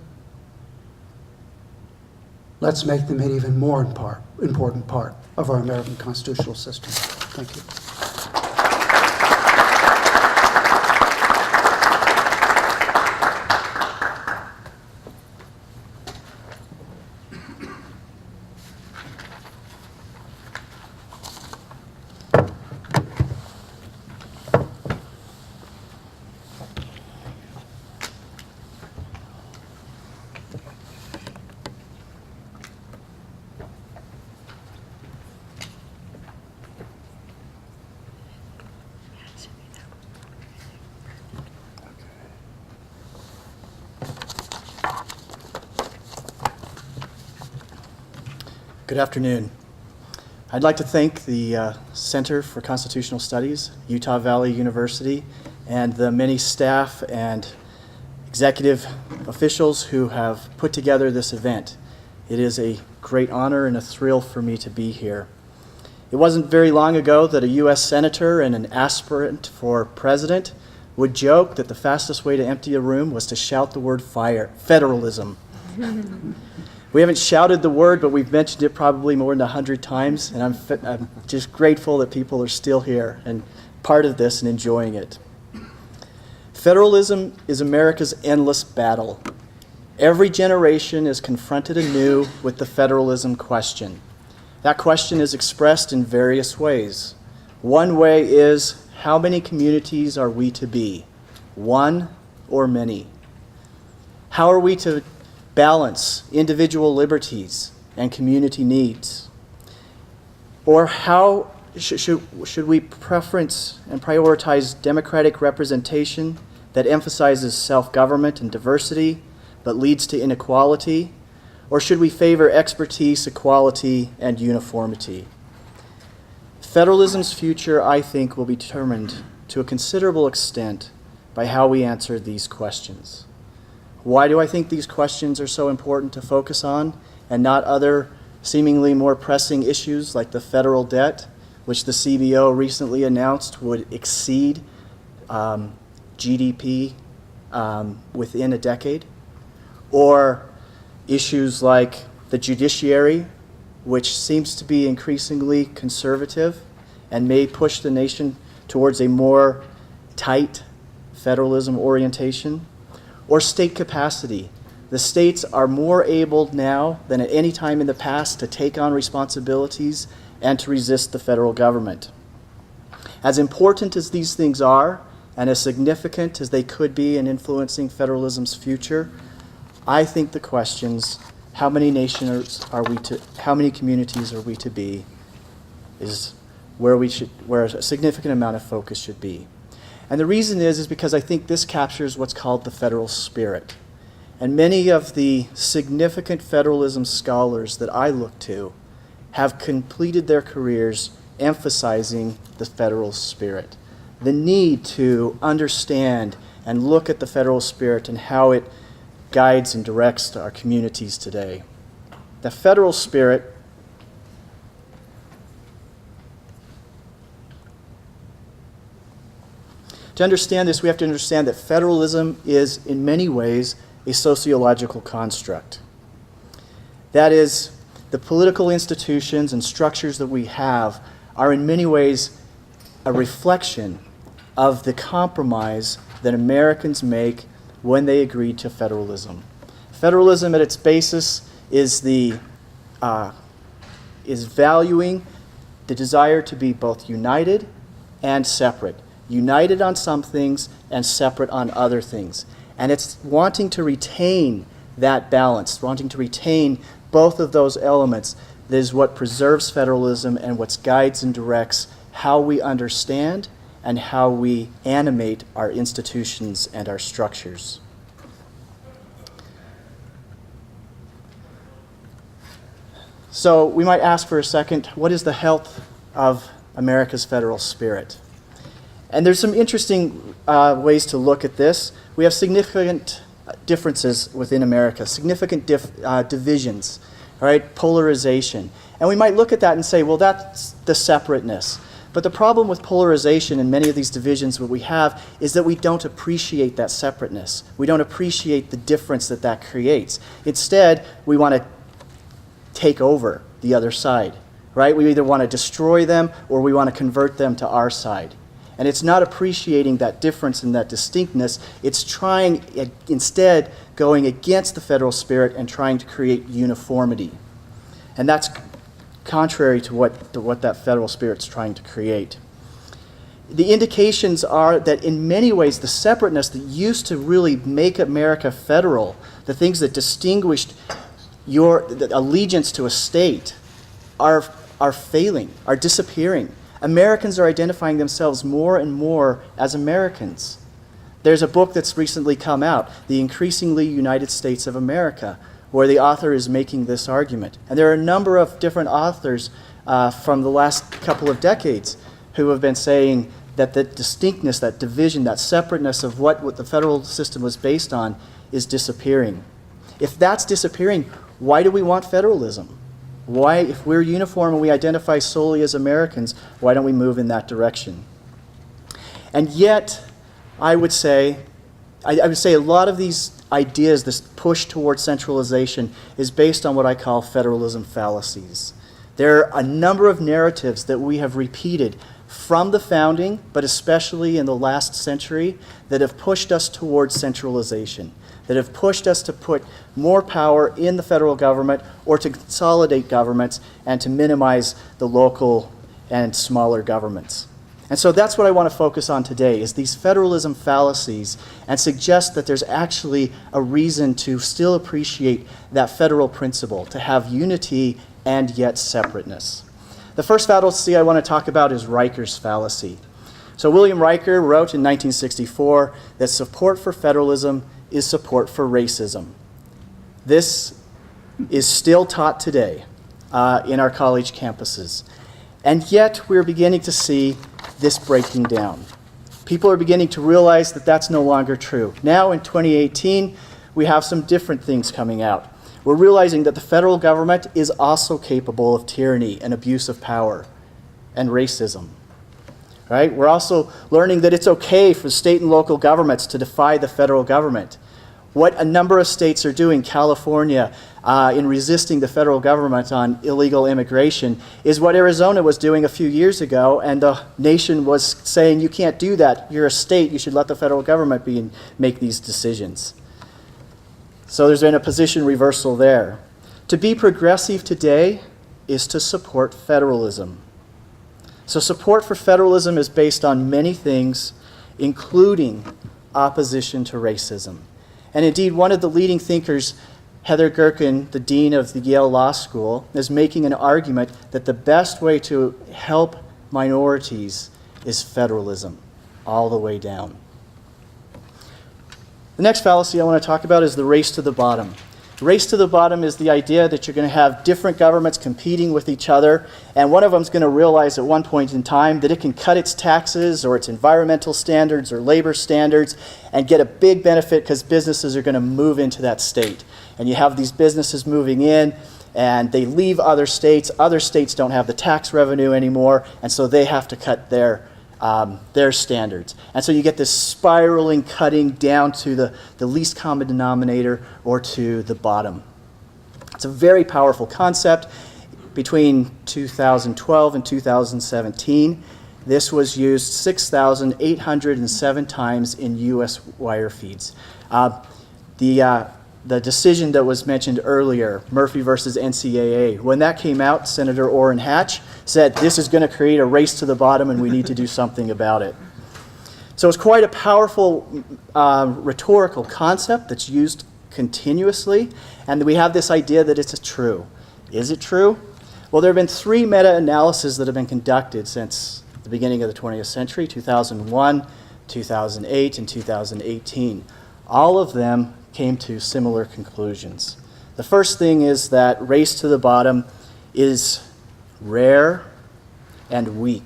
Let's make them an even more important part of our American constitutional system. Thank you. Good afternoon. I'd like to thank the Center for Constitutional Studies, Utah Valley University, and the many staff and executive officials who have put together this event. It is a great honor and a thrill for me to be here. It wasn't very long ago that a U.S. Senator and an aspirant for president would joke that the fastest way to empty a room was to shout the word federalism. We haven't shouted the word, but we've mentioned it probably more than 100 times, and I'm just grateful that people are still here and part of this and enjoying it. Federalism is America's endless battle. Every generation is confronted anew with the federalism question. That question is expressed in various ways. One way is, how many communities are we to be? One or many? How are we to balance individual liberties and community needs? Or how should we preference and prioritize democratic representation that emphasizes self-government and diversity but leads to inequality? Or should we favor expertise, equality, and uniformity? Federalism's future, I think, will be determined to a considerable extent by how we answer these questions. Why do I think these questions are so important to focus on and not other seemingly more pressing issues like the federal debt, which the CBO recently announced would exceed GDP within a decade? Or issues like the judiciary, which seems to be increasingly conservative and may push the nation towards a more tight federalism orientation? Or state capacity. The states are more able now than at any time in the past to take on responsibilities and to resist the federal government. As important as these things are, and as significant as they could be in influencing federalism's future, I think the questions, how many nations are we to, how many communities are we to be, is where a significant amount of focus should be. And the reason is because I think this captures what's called the federal spirit. And many of the significant federalism scholars that I look to have completed their careers emphasizing the federal spirit. The need to understand and look at the federal spirit and how it guides and directs our communities today. The federal spirit To understand this, we have to understand that federalism is, in many ways, a sociological construct. That is, the political institutions and structures that we have are in many ways a reflection of the compromise that Americans make when they agree to federalism. Federalism at its basis is valuing the desire to be both united and separate. United on some things and separate on other things. And it's wanting to retain that balance, wanting to retain both of those elements that is what preserves federalism and what guides and directs how we understand and how we animate our institutions and our structures. So we might ask for a second, what is the health of America's federal spirit? And there's some interesting ways to look at this. We have significant differences within America, significant divisions, all right, polarization. And we might look at that and say, well, that's the separateness. But the problem with polarization and many of these divisions what we have is that we don't appreciate that separateness. We don't appreciate the difference that that creates. Instead, we want to take over the other side, right? We either want to destroy them or we want to convert them to our side. And it's not appreciating that difference and that distinctness. It's trying, instead, going against the federal spirit and trying to create uniformity. And that's contrary to what that federal spirit's trying to create. The indications are that in many ways the separateness that used to really make America federal, the things that distinguished the allegiance to a state, are failing, are disappearing. Americans are identifying themselves more and more as Americans. There's a book that's recently come out, The Increasingly United States of America, where the author is making this argument. And there are a number of different authors from the last couple of decades who have been saying that the distinctness, that division, that separateness of what the federal system was based on is disappearing. If that's disappearing, why do we want federalism? Why, if we're uniform and we identify solely as Americans, why don't we move in that direction? And yet, I would say a lot of these ideas, this push towards centralization, is based on what I call federalism fallacies. There are a number of narratives that we have repeated from the founding, but especially in the last century, that have pushed us towards centralization, that have pushed us to put more power in the federal government or to consolidate governments and to minimize the local and smaller governments. And so that's what I want to focus on today, is these federalism fallacies, and suggest that there's actually a reason to still appreciate that federal principle, to have unity and yet separateness. The first fallacy I want to talk about is Riker's fallacy. So William Riker wrote in 1964 that support for federalism is support for racism. This is still taught today in our college campuses. And yet we're beginning to see this breaking down. People are beginning to realize that that's no longer true. Now in 2018, we have some different things coming out. We're realizing that the federal government is also capable of tyranny and abuse of power and racism. Right? We're also learning that it's okay for state and local governments to defy the federal government. What a number of states are doing, California, in resisting the federal government on illegal immigration, is what Arizona was doing a few years ago, and the nation was saying, you can't do that. You're a state. You should let the federal government be and make these decisions. So there's been a position reversal there. To be progressive today is to support federalism. So support for federalism is based on many things, including opposition to racism. And indeed, one of the leading thinkers, Heather Gerken, the dean of the Yale Law School, is making an argument that the best way to help minorities is federalism, all the way down. The next fallacy I want to talk about is the race to the bottom. Race to the bottom is the idea that you're going to have different governments competing with each other, and one of them is going to realize at one point in time that it can cut its taxes or its environmental standards or labor standards and get a big benefit because businesses are going to move into that state. And you have these businesses moving in, and they leave other states. Other states don't have the tax revenue anymore, and so they have to cut their standards. And so you get this spiraling cutting down to the least common denominator or to the bottom. It's a very powerful concept. Between 2012 and 2017, this was used 6,807 times in U.S. wire feeds. The the decision that was mentioned earlier, Murphy versus NCAA, when that came out, Senator Orrin Hatch said this is going to create a race to the bottom and we need to do something about it. So it's quite a powerful rhetorical concept that's used continuously, and we have this idea that it's true. Is it true? Well, there have been 3 meta-analyses that have been conducted since the beginning of the 20th century, 2001, 2008, and 2018. All of them came to similar conclusions. The first thing is that race to the bottom is rare and weak.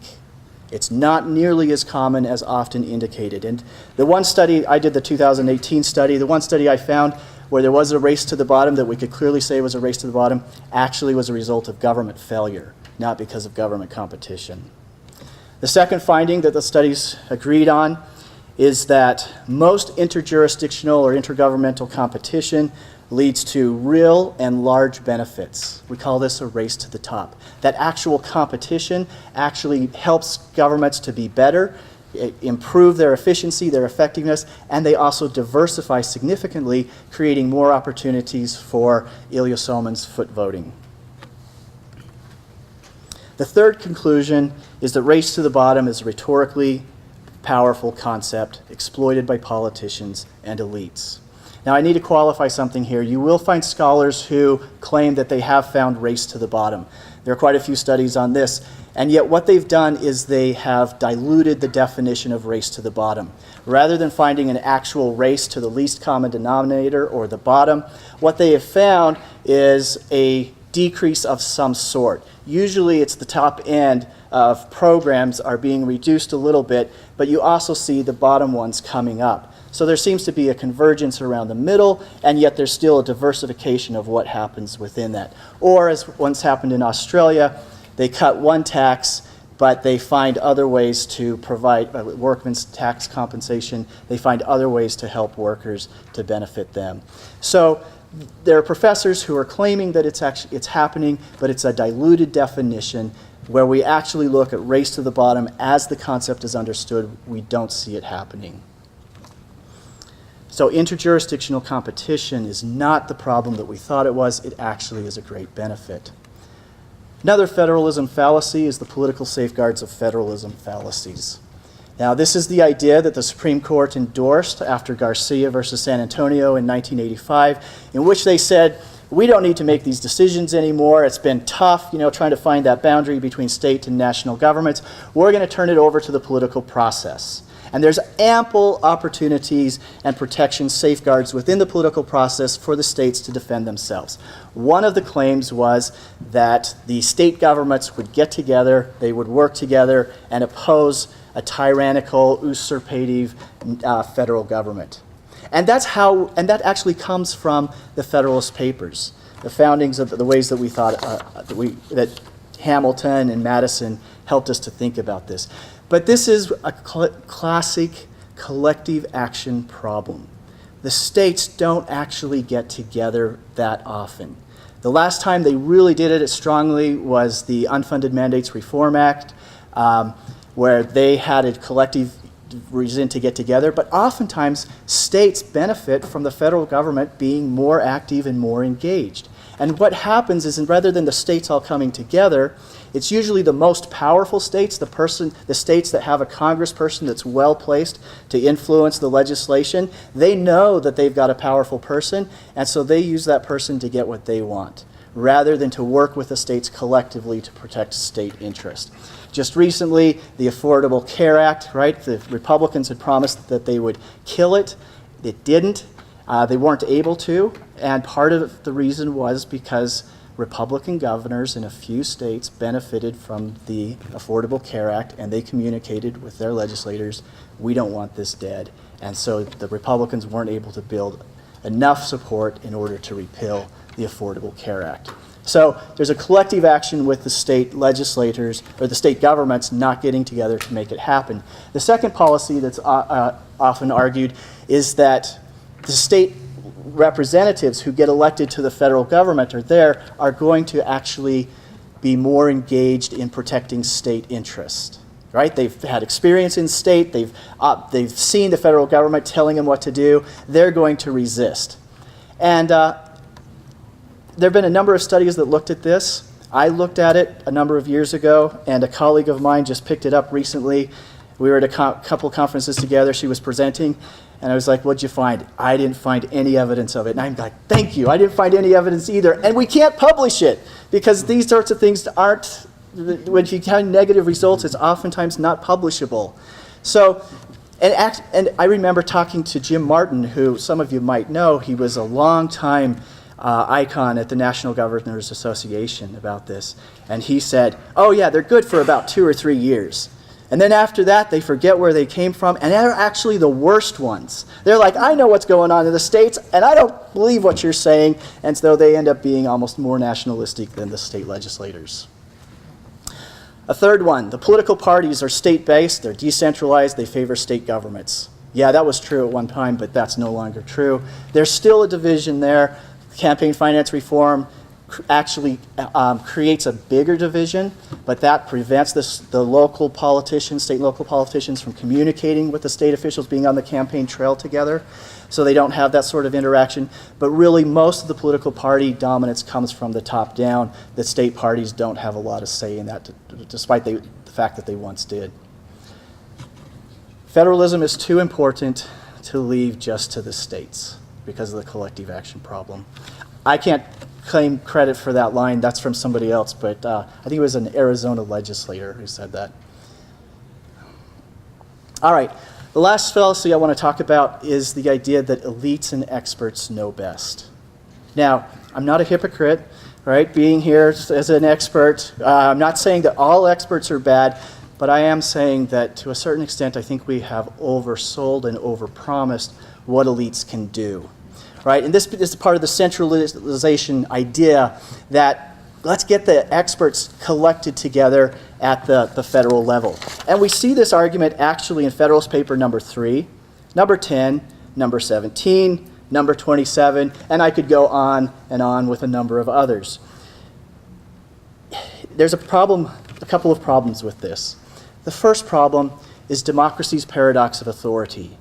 It's not nearly as common as often indicated. And the one study, I did the 2018 study, the one study I found where there was a race to the bottom that we could clearly say was a race to the bottom actually was a result of government failure, not because of government competition. The second finding that the studies agreed on is that most interjurisdictional or intergovernmental competition leads to real and large benefits. We call this a race to the top. That actual competition actually helps governments to be better, improve their efficiency, their effectiveness, and they also diversify significantly, creating more opportunities for Ilya Somon's foot voting. The third conclusion is that race to the bottom is a rhetorically powerful concept exploited by politicians and elites. Now, I need to qualify something here. You will find scholars who claim that they have found race to the bottom. There are quite a few studies on this, and yet what they've done is they have diluted the definition of race to the bottom. Rather than finding an actual race to the least common denominator or the bottom, what they have found is a decrease of some sort. Usually it's the top end of programs are being reduced a little bit, but you also see the bottom ones coming up. So there seems to be a convergence around the middle, and yet there's still a diversification of what happens within that. Or, as once happened in Australia, they cut one tax, but they find other ways to provide workmen's tax compensation. They find other ways to help workers to benefit them. So there are professors who are claiming that it's happening, but it's a diluted definition. Where we actually look at race to the bottom as the concept is understood, we don't see it happening. So interjurisdictional competition is not the problem that we thought it was. It actually is a great benefit. Another federalism fallacy is the political safeguards of federalism fallacies. Now, this is the idea that the Supreme Court endorsed after Garcia versus San Antonio in 1985, in which they said, we don't need to make these decisions anymore. It's been tough, trying to find that boundary between state and national governments. We're going to turn it over to the political process. And there's ample opportunities and protections, safeguards within the political process for the states to defend themselves. One of the claims was that the state governments would get together, they would work together and oppose a tyrannical, usurpative federal government. And that actually comes from the Federalist Papers, the foundings of the ways that we thought that Hamilton and Madison helped us to think about this. But this is a classic collective action problem. The states don't actually get together that often. The last time they really did it strongly was the Unfunded Mandates Reform Act, where they had a collective reason to get together, but oftentimes states benefit from the federal government being more active and more engaged. And what happens is, rather than the states all coming together, it's usually the most powerful states, the states that have a congressperson that's well placed to influence the legislation. They know that they've got a powerful person, and so they use that person to get what they want, rather than to work with the states collectively to protect state interest. Just recently, the Affordable Care Act, right? The Republicans had promised that they would kill it. It didn't. They weren't able to, and part of the reason was because Republican governors in a few states benefited from the Affordable Care Act, and they communicated with their legislators, we don't want this dead. And so the Republicans weren't able to build enough support in order to repeal the Affordable Care Act. So there's a collective action with the state legislators, or the state governments not getting together to make it happen. The second policy that's often argued is that the state representatives who get elected to the federal government are going to actually be more engaged in protecting state interest. Right? They've had experience in state. They've seen the federal government telling them what to do. They're going to resist. And there have been a number of studies that looked at this. I looked at it a number of years ago, and a colleague of mine just picked it up recently. We were at a couple conferences together. She was presenting, and I was like, what'd you find? I didn't find any evidence of it. And I'm like, thank you. I didn't find any evidence either. And we can't publish it because these sorts of things aren't, when you have negative results, it's oftentimes not publishable. So, and I remember talking to Jim Martin, who some of you might know. He was a long-time icon at the National Governors Association about this. And he said, oh yeah, they're good for about 2 or 3 years. And then after that, they forget where they came from, and they're actually the worst ones. They're like, I know what's going on in the states, and I don't believe what you're saying, and so they end up being almost more nationalistic than the state legislators. A third one, the political parties are state-based, they're decentralized, they favor state governments. Yeah, that was true at one time, but that's no longer true. There's still a division there. Campaign finance reform actually creates a bigger division, but that prevents the local politicians, state and local politicians, from communicating with the state officials, being on the campaign trail together, so they don't have that sort of interaction. But really, most of the political party dominance comes from the top down. The state parties don't have a lot of say in that, despite the fact that they once did. Federalism is too important to leave just to the states because of the collective action problem. I can't claim credit for that line. That's from somebody else, but I think it was an Arizona legislator who said that. All right, the last fallacy I want to talk about is the idea that elites and experts know best. Now, I'm not a hypocrite, right? Being here as an expert, I'm not saying that all experts are bad, but I am saying that to a certain extent, I think we have oversold and overpromised what elites can do. Right? And this is part of the centralization idea that let's get the experts collected together at the federal level. And we see this argument actually in Federalist Paper number 3, number 10, number 17, number 27, and I could go on and on with a number of others. There's a couple of problems with this. The first problem is democracy's paradox of authority.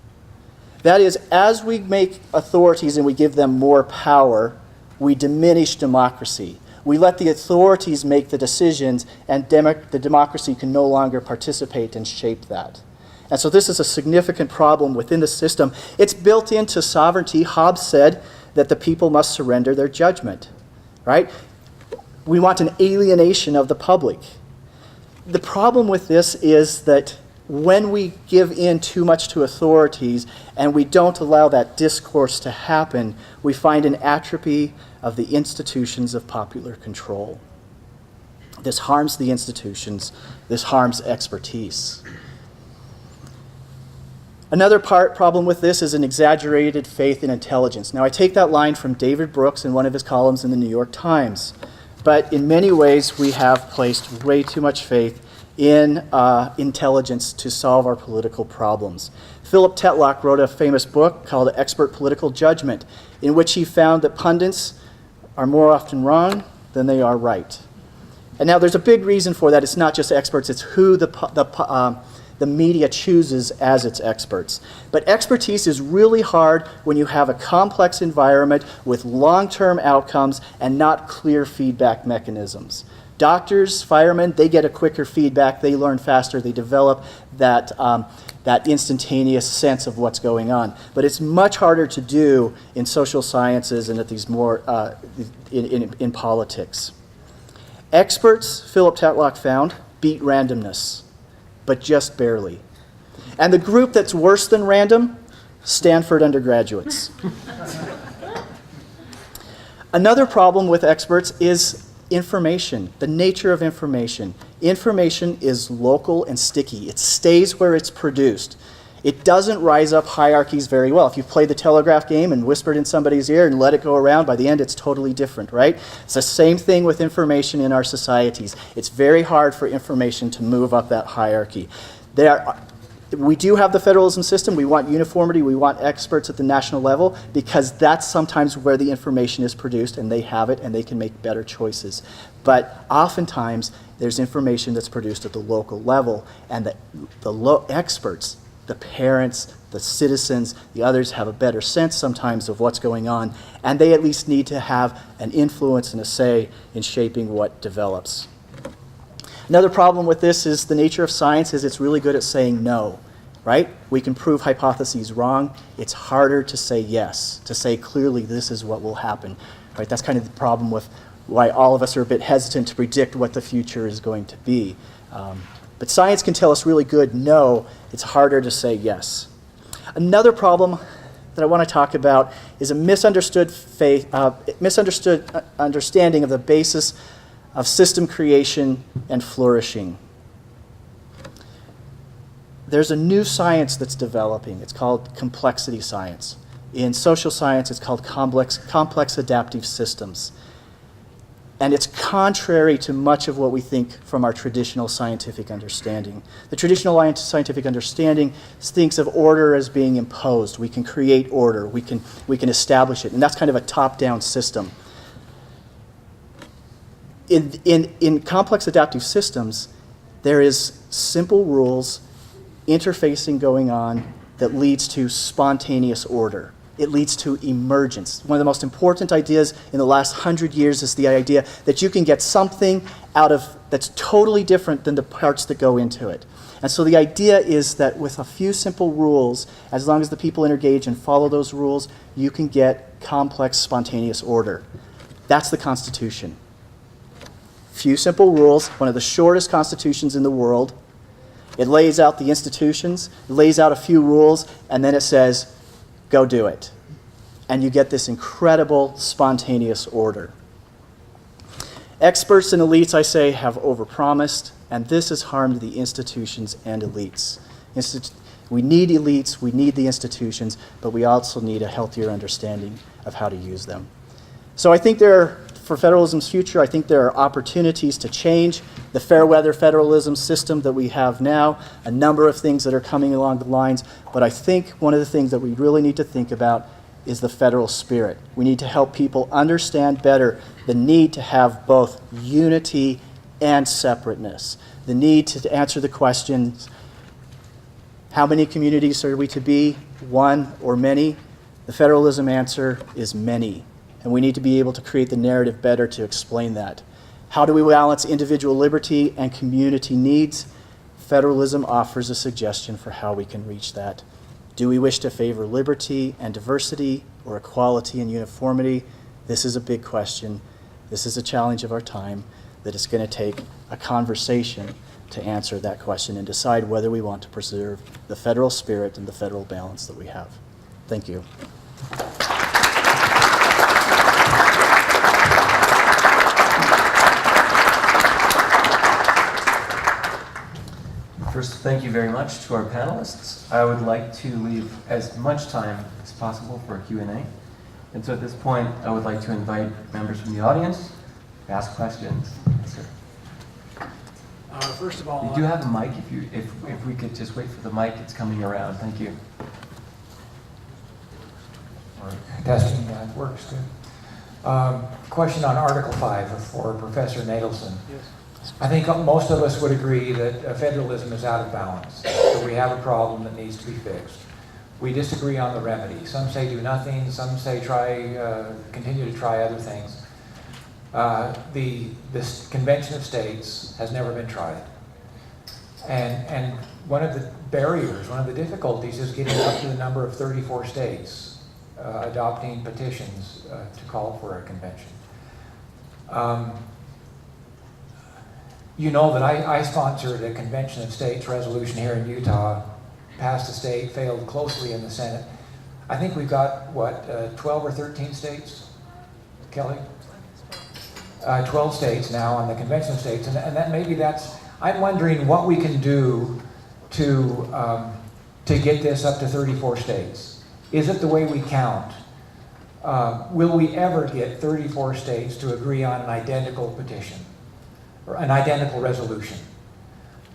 That is, as we make authorities and we give them more power, we diminish democracy. We let the authorities make the decisions, and the democracy can no longer participate and shape that. And so this is a significant problem within the system. It's built into sovereignty. Hobbes said that the people must surrender their judgment, right? We want an alienation of the public. The problem with this is that when we give in too much to authorities and we don't allow that discourse to happen, we find an atrophy of the institutions of popular control. This harms the institutions. This harms expertise. Another problem with this is an exaggerated faith in intelligence. Now, I take that line from David Brooks in one of his columns in the New York Times. But in many ways, we have placed way too much faith in intelligence to solve our political problems. Philip Tetlock wrote a famous book called Expert Political Judgment, in which he found that pundits are more often wrong than they are right. And now there's a big reason for that. It's not just experts, it's who the media chooses as its experts. But expertise is really hard when you have a complex environment with long-term outcomes and not clear feedback mechanisms. Doctors, firemen, they get a quicker feedback, they learn faster, they develop that instantaneous sense of what's going on. But it's much harder to do in social sciences and at these more in politics. Experts, Philip Tetlock found, beat randomness, but just barely. And the group that's worse than random, Stanford undergraduates. Another problem with experts is information, the nature of information. Information is local and sticky. It stays where it's produced. It doesn't rise up hierarchies very well. If you've played the telegraph game and whispered in somebody's ear and let it go around, by the end it's totally different, right? It's the same thing with information in our societies. It's very hard for information to move up that hierarchy. We do have the federalism system. We want uniformity. We want experts at the national level because that's sometimes where the information is produced and they have it and they can make better choices. But oftentimes there's information that's produced at the local level and the experts, the parents, the citizens, the others have a better sense sometimes of what's going on, and they at least need to have an influence and a say in shaping what develops. Another problem with this is the nature of science is it's really good at saying no, right? We can prove hypotheses wrong. It's harder to say yes, to say clearly this is what will happen, right? That's kind of the problem with why all of us are a bit hesitant to predict what the future is going to be. But science can tell us really good no. It's harder to say yes. Another problem that I want to talk about is a misunderstood understanding of the basis of system creation and flourishing. There's a new science that's developing. It's called complexity science. In social science, it's called complex adaptive systems. And it's contrary to much of what we think from our traditional scientific understanding. The traditional scientific understanding thinks of order as being imposed. We can create order. We can establish it. And that's kind of a top-down system. In complex adaptive systems, there is simple rules, interfacing going on that leads to spontaneous order. It leads to emergence. One of the most important ideas in the last 100 years is the idea that you can get something out of that's totally different than the parts that go into it. And so the idea is that with a few simple rules, as long as the people engage and follow those rules, you can get complex, spontaneous order. That's the Constitution. Few simple rules, one of the shortest constitutions in the world. It lays out the institutions, it lays out a few rules, and then it says, go do it. And you get this incredible spontaneous order. Experts and elites, I say, have overpromised, and this has harmed the institutions and elites. We need elites, we need the institutions, but we also need a healthier understanding of how to use them. So I think for federalism's future, I think there are opportunities to change the fair weather federalism system that we have now, a number of things that are coming along the lines, but I think one of the things that we really need to think about is the federal spirit. We need to help people understand better the need to have both unity and separateness, the need to answer the questions, how many communities are we to be, one or many? The federalism answer is many. And we need to be able to create the narrative better to explain that. How do we balance individual liberty and community needs? Federalism offers a suggestion for how we can reach that. Do we wish to favor liberty and diversity or equality and uniformity? This is a big question. This is a challenge of our time that it's going to take a conversation to answer that question and decide whether we want to preserve the federal spirit and the federal balance that we have. Thank you. First, thank you very much to our panelists. I would like to leave as much time as possible for a Q&A. And so at this point, I would like to invite members from the audience to ask questions. Yes, sir. First of all, You do have a mic. If we could just wait for the mic, it's coming around. Thank you. testing that works good. Question on Article 5 for Professor Nadelson. Yes. I think most of us would agree that federalism is out of balance. So we have a problem that needs to be fixed. We disagree on the remedy. Some say do nothing. Some say continue to try other things. This Convention of States has never been tried. And one of the barriers, one of the difficulties is getting up to the number of 34 states adopting petitions to call for a convention. You know that I sponsored a Convention of States resolution here in Utah, passed the state, failed closely in the Senate. I think we've got, 12 or 13 states, Kelly? 12 states now on the Convention of States, and that maybe that's, I'm wondering what we can do to get this up to 34 states. Is it the way we count? Will we ever get 34 states to agree on an identical petition? Or an identical resolution?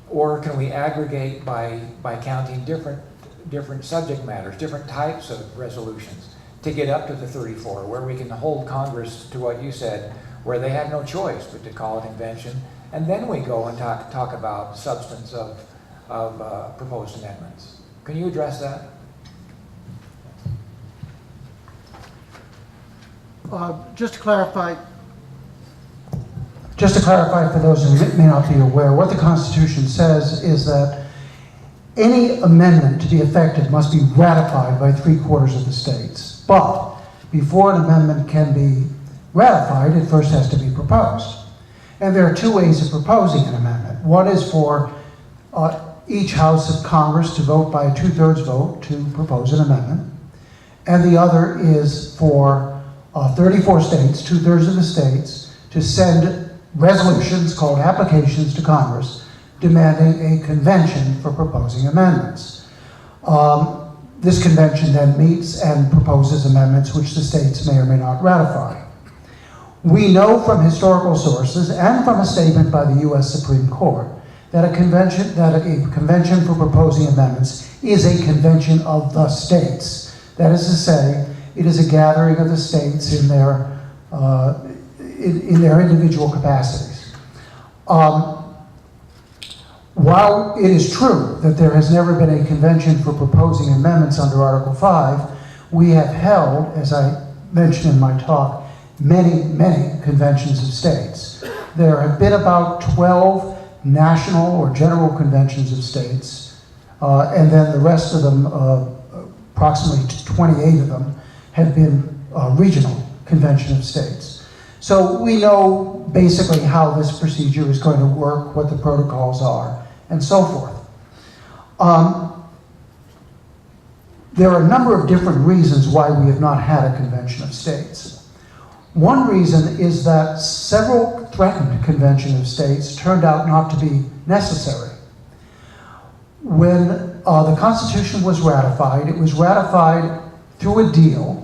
Or can we aggregate by counting different subject matters, different types of resolutions to get up to the 34, where we can hold Congress to what you said, where they have no choice but to call a convention, and then we go and talk about substance of proposed amendments. Can you address that? Just to clarify for those who may not be aware, what the Constitution says is that any amendment to be effective must be ratified by 3/4 of the states. But before an amendment can be ratified, it first has to be proposed. And there are two ways of proposing an amendment. One is for each House of Congress to vote by a 2/3 vote to propose an amendment. And the other is for 34 states, 2/3 of the states, to send resolutions called applications to Congress demanding a convention for proposing amendments. This convention then meets and proposes amendments which the states may or may not ratify. We know from historical sources and from a statement by the U.S. Supreme Court that a convention for proposing amendments is a convention of the states. That is to say, it is a gathering of the states in their individual capacities. While it is true that there has never been a convention for proposing amendments under Article 5, we have held, as I mentioned in my talk, many, many conventions of states. There have been about 12 national or general conventions of states, and then the rest of them, approximately 28 of them, have been regional convention of states. So we know basically how this procedure is going to work, what the protocols are, and so forth. There are a number of different reasons why we have not had a convention of states. One reason is that several threatened convention of states turned out not to be necessary. When the Constitution was ratified, it was ratified through a deal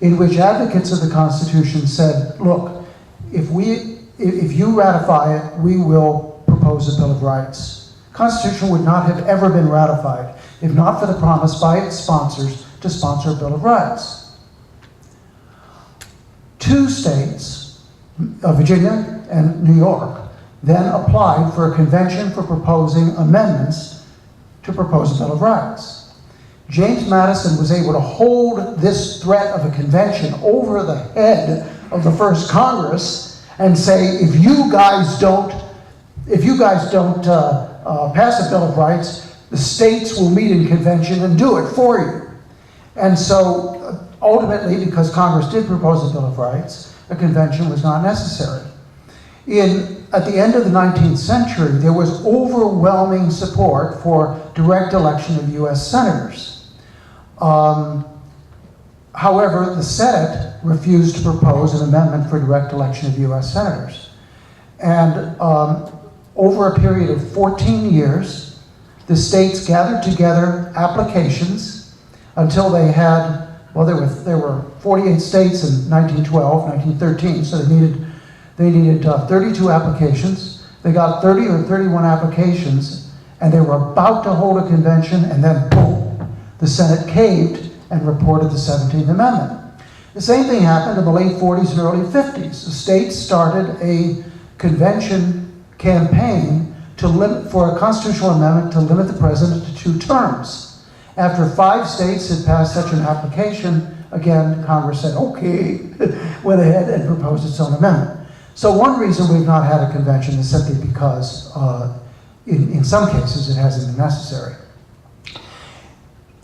in which advocates of the Constitution said, look, if you ratify it, we will propose a Bill of Rights. The Constitution would not have ever been ratified if not for the promise by its sponsors to sponsor a Bill of Rights. Two states, Virginia and New York, then applied for a convention for proposing amendments to propose a Bill of Rights. James Madison was able to hold this threat of a convention over the head of the first Congress and say, if you guys don't pass a Bill of Rights, the states will meet in convention and do it for you. And so ultimately, because Congress did propose a Bill of Rights, a convention was not necessary. At the end of the 19th century, there was overwhelming support for direct election of U.S. senators. However, the Senate refused to propose an amendment for direct election of U.S. senators. And over a period of 14 years, the states gathered together applications until they had, well, there were 48 states in 1912, 1913, so they needed 32 applications. They got 30 or 31 applications, and they were about to hold a convention, and then boom, the Senate caved and reported the 17th Amendment. The same thing happened in the late 40s and early 50s. The states started a convention campaign for a constitutional amendment to limit the president to 2 terms. After 5 states had passed such an application, again, Congress said, okay, went ahead and proposed its own amendment. So one reason we've not had a convention is simply because in some cases it hasn't been necessary.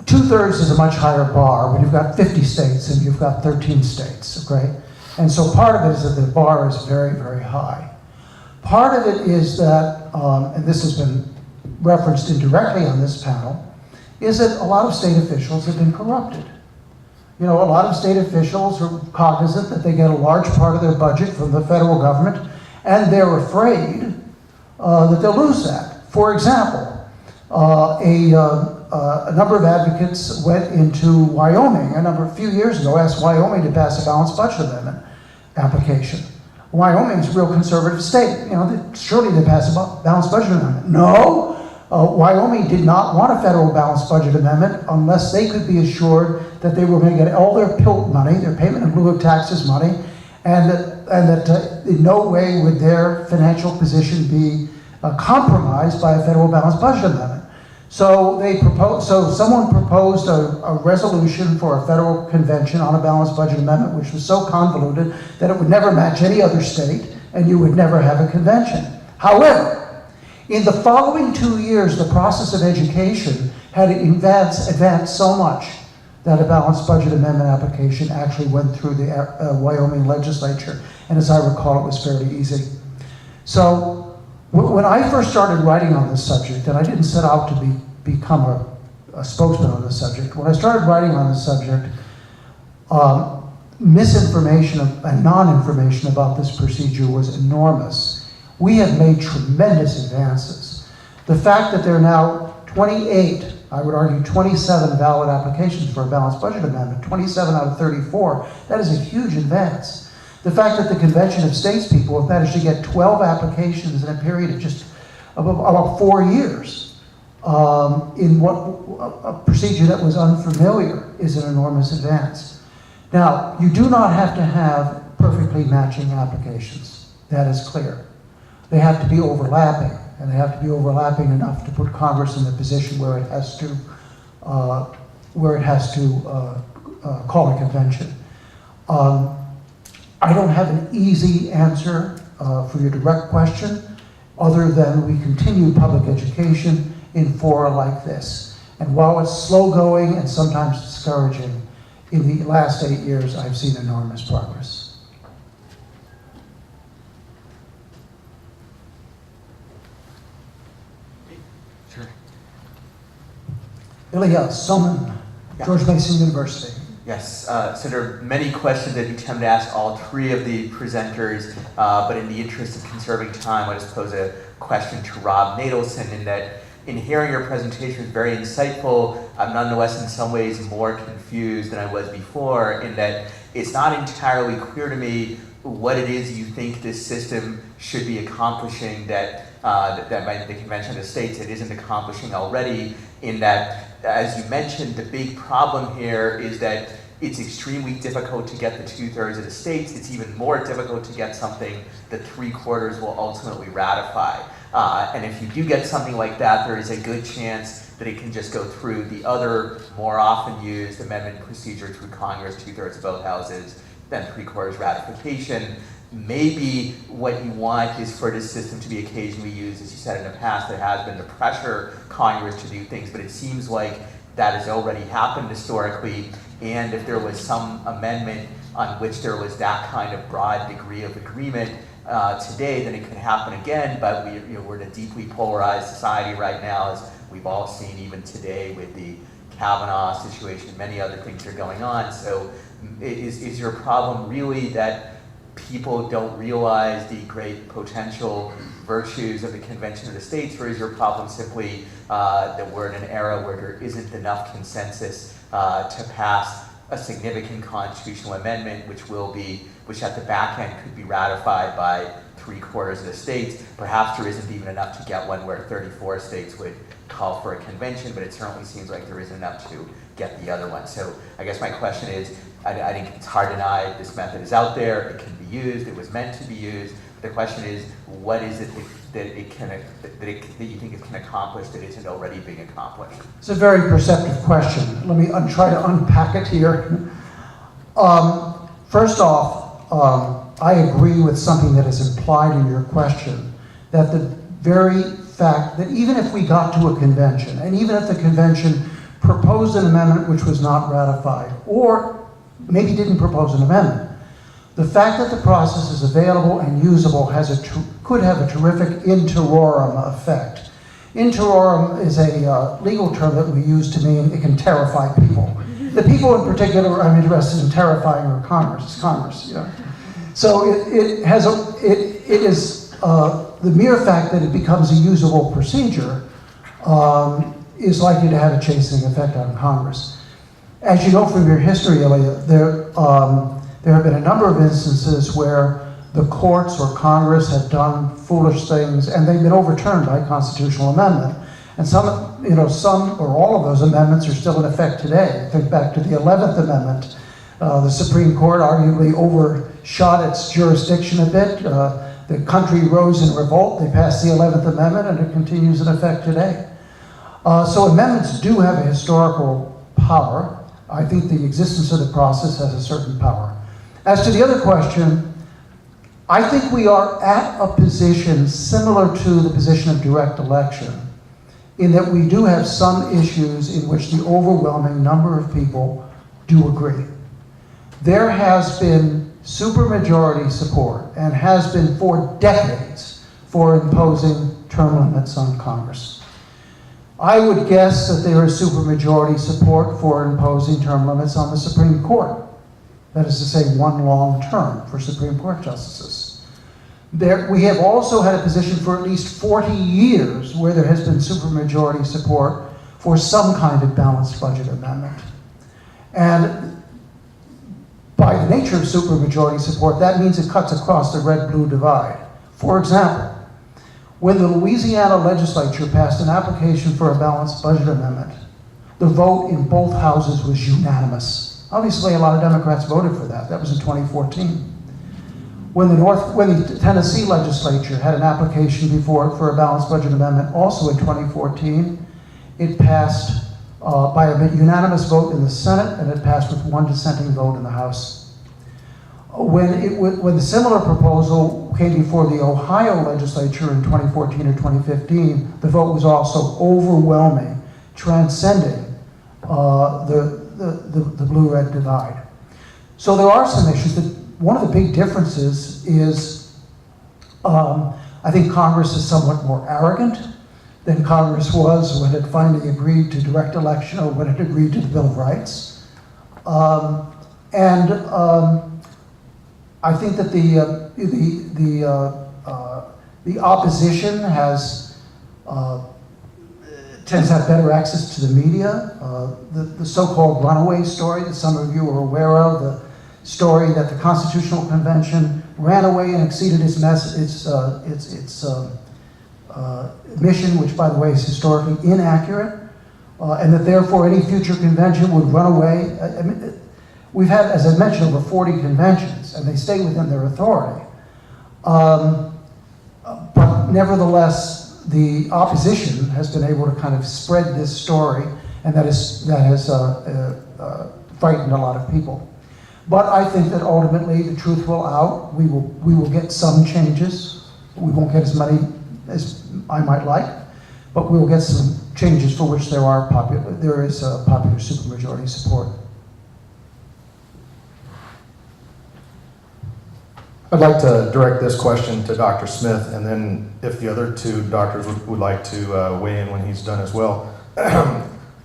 2/3 is a much higher bar when you've got 50 states and you've got 13 states, okay? And so part of it is that the bar is very, very high. Part of it is that, and this has been referenced indirectly on this panel, is that a lot of state officials have been corrupted. You know, a lot of state officials are cognizant that they get a large part of their budget from the federal government, and they're afraid that they'll lose that. For example, a number of advocates went into Wyoming a few years ago, asked Wyoming to pass a balanced budget amendment application. Wyoming is a real conservative state. You know, surely they pass a balanced budget amendment. No, Wyoming did not want a federal balanced budget amendment unless they could be assured that they were going to get all their PILT money, their payment in lieu of taxes money, and that in no way would their financial position be compromised by a federal balanced budget amendment. So someone proposed a resolution for a federal convention on a balanced budget amendment, which was so convoluted that it would never match any other state, and you would never have a convention. However, in the following 2 years, the process of education had advanced so much that a balanced budget amendment application actually went through the Wyoming legislature, and as I recall, it was fairly easy. So when I first started writing on this subject, and I didn't set out to become a spokesman on this subject, when I started writing on this subject, misinformation and non-information about this procedure was enormous. We have made tremendous advances. The fact that there are now 28, I would argue 27 valid applications for a balanced budget amendment, 27 out of 34, that is a huge advance. The fact that the Convention of Statespeople have managed to get 12 applications in a period of just about 4 years in a procedure that was unfamiliar is an enormous advance. Now, you do not have to have perfectly matching applications. That is clear. They have to be overlapping, and they have to be overlapping enough to put Congress in the position where it has to call a convention. I don't have an easy answer for your direct question, other than we continue public education in fora like this. And while it's slow going and sometimes discouraging, in the last 8 years, I've seen enormous progress. Sure. Ilya Soman, George Mason University. Yes, so there are many questions that you attempt to ask all three of the presenters, but in the interest of conserving time, I'll just pose a question to Rob Nadelson in that in hearing your presentation was very insightful. I'm nonetheless in some ways more confused than I was before in that it's not entirely clear to me what it is you think this system should be accomplishing that by the Convention of the States it isn't accomplishing already, in that, as you mentioned, the big problem here is that it's extremely difficult to get the 2/3 of the states. It's even more difficult to get something that 3/4 will ultimately ratify. And if you do get something like that, there is a good chance that it can just go through the other more often used amendment procedure through Congress, 2/3 of both houses, then 3/4 ratification. Maybe what you want is for this system to be occasionally used, as you said in the past, there has been to pressure Congress to do things, but it seems like that has already happened historically, and if there was some amendment on which there was that kind of broad degree of agreement today, then it could happen again, but we're in a deeply polarized society right now, as we've all seen even today with the Kavanaugh situation, many other things are going on. So is your problem really that people don't realize the great potential virtues of the Convention of the States, or is your problem simply that we're in an era where there isn't enough consensus to pass a significant constitutional amendment, which at the back end could be ratified by 3/4 of the states? Perhaps there isn't even enough to get one where 34 states would call for a convention, but it certainly seems like there isn't enough to get the other one. So I guess my question is, I think it's hard to deny this method is out there, it can be used, it was meant to be used. The question is, what is it that you think it can accomplish that isn't already being accomplished? It's a very perceptive question. Let me try to unpack it here. First off, I agree with something that is implied in your question, that the very fact that even if we got to a convention, and even if the convention proposed an amendment which was not ratified, or maybe didn't propose an amendment, the fact that the process is available and usable could have a terrific interiorum effect. Interiorum is a legal term that we use to mean it can terrify people. The people in particular I'm interested in terrifying are Congress. So it is the mere fact that it becomes a usable procedure is likely to have a chastening effect on Congress. As you know from your history, Elliot, there have been a number of instances where the courts or Congress have done foolish things and they've been overturned by constitutional amendment. And some or all of those amendments are still in effect today. Think back to the 11th Amendment. The Supreme Court arguably overshot its jurisdiction a bit. The country rose in revolt. They passed the 11th Amendment and it continues in effect today. So amendments do have a historical power. I think the existence of the process has a certain power. As to the other question, I think we are at a position similar to the position of direct election, in that we do have some issues in which the overwhelming number of people do agree. There has been supermajority support, and has been for decades, for imposing term limits on Congress. I would guess that there is supermajority support for imposing term limits on the Supreme Court. That is to say, one long term for Supreme Court justices. We have also had a position for at least 40 years where there has been supermajority support for some kind of balanced budget amendment. And by the nature of supermajority support, that means it cuts across the red-blue divide. For example, when the Louisiana legislature passed an application for a balanced budget amendment, the vote in both houses was unanimous. Obviously, a lot of Democrats voted for that. That was in 2014. When the Tennessee legislature had an application before it for a balanced budget amendment, also in 2014, it passed by a unanimous vote in the Senate, and it passed with one dissenting vote in the House. When the similar proposal came before the Ohio legislature in 2014 or 2015, the vote was also overwhelming, transcending the blue-red divide. So there are some issues. One of the big differences is I think Congress is somewhat more arrogant than Congress was when it finally agreed to direct election or when it agreed to the Bill of Rights. I think that the opposition tends to have better access to the media. The so-called runaway story that some of you are aware of, the story that the Constitutional Convention ran away and exceeded its mission, which by the way is historically inaccurate, and that therefore any future convention would run away. I mean, we've had, as I mentioned, over 40 conventions, and they stay within their authority. But nevertheless, the opposition has been able to kind of spread this story, and that has frightened a lot of people. But I think that ultimately the truth will out. We will get some changes. We won't get as many as I might like, but we will get some changes for which there is popular supermajority support. I'd like to direct this question to Dr. Smith, and then if the other two doctors would like to weigh in when he's done as well.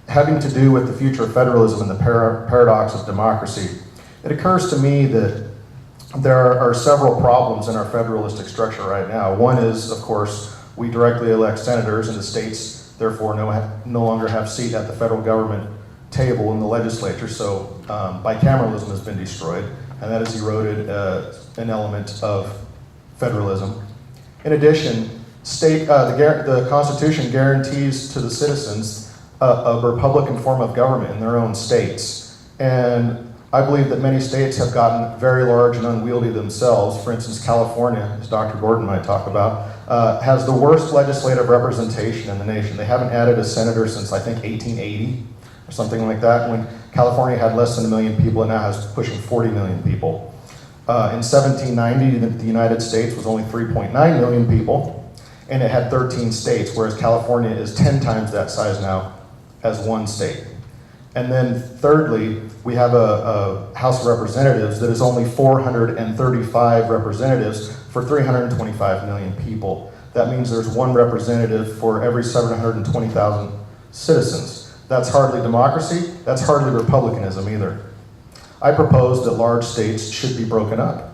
Having to do with the future of federalism and the paradox of democracy, it occurs to me that there are several problems in our federalistic structure right now. One is, of course, we directly elect senators, and the states therefore no longer have a seat at the federal government table in the legislature, so bicameralism has been destroyed, and that has eroded an element of federalism. In addition, the Constitution guarantees to the citizens a Republican form of government in their own states. And I believe that many states have gotten very large and unwieldy themselves. For instance, California, as Dr. Gordon might talk about, has the worst legislative representation in the nation. They haven't added a senator since, I think, 1880 or something like that. When California had less than 1 million people, it now has pushing 40 million people. In 1790, the United States was only 3.9 million people, and it had 13 states, whereas California is 10 times that size now as one state. And then thirdly, we have a House of Representatives that is only 435 representatives for 325 million people. That means there's one representative for every 720,000 citizens. That's hardly democracy, that's hardly republicanism either. I propose that large states should be broken up.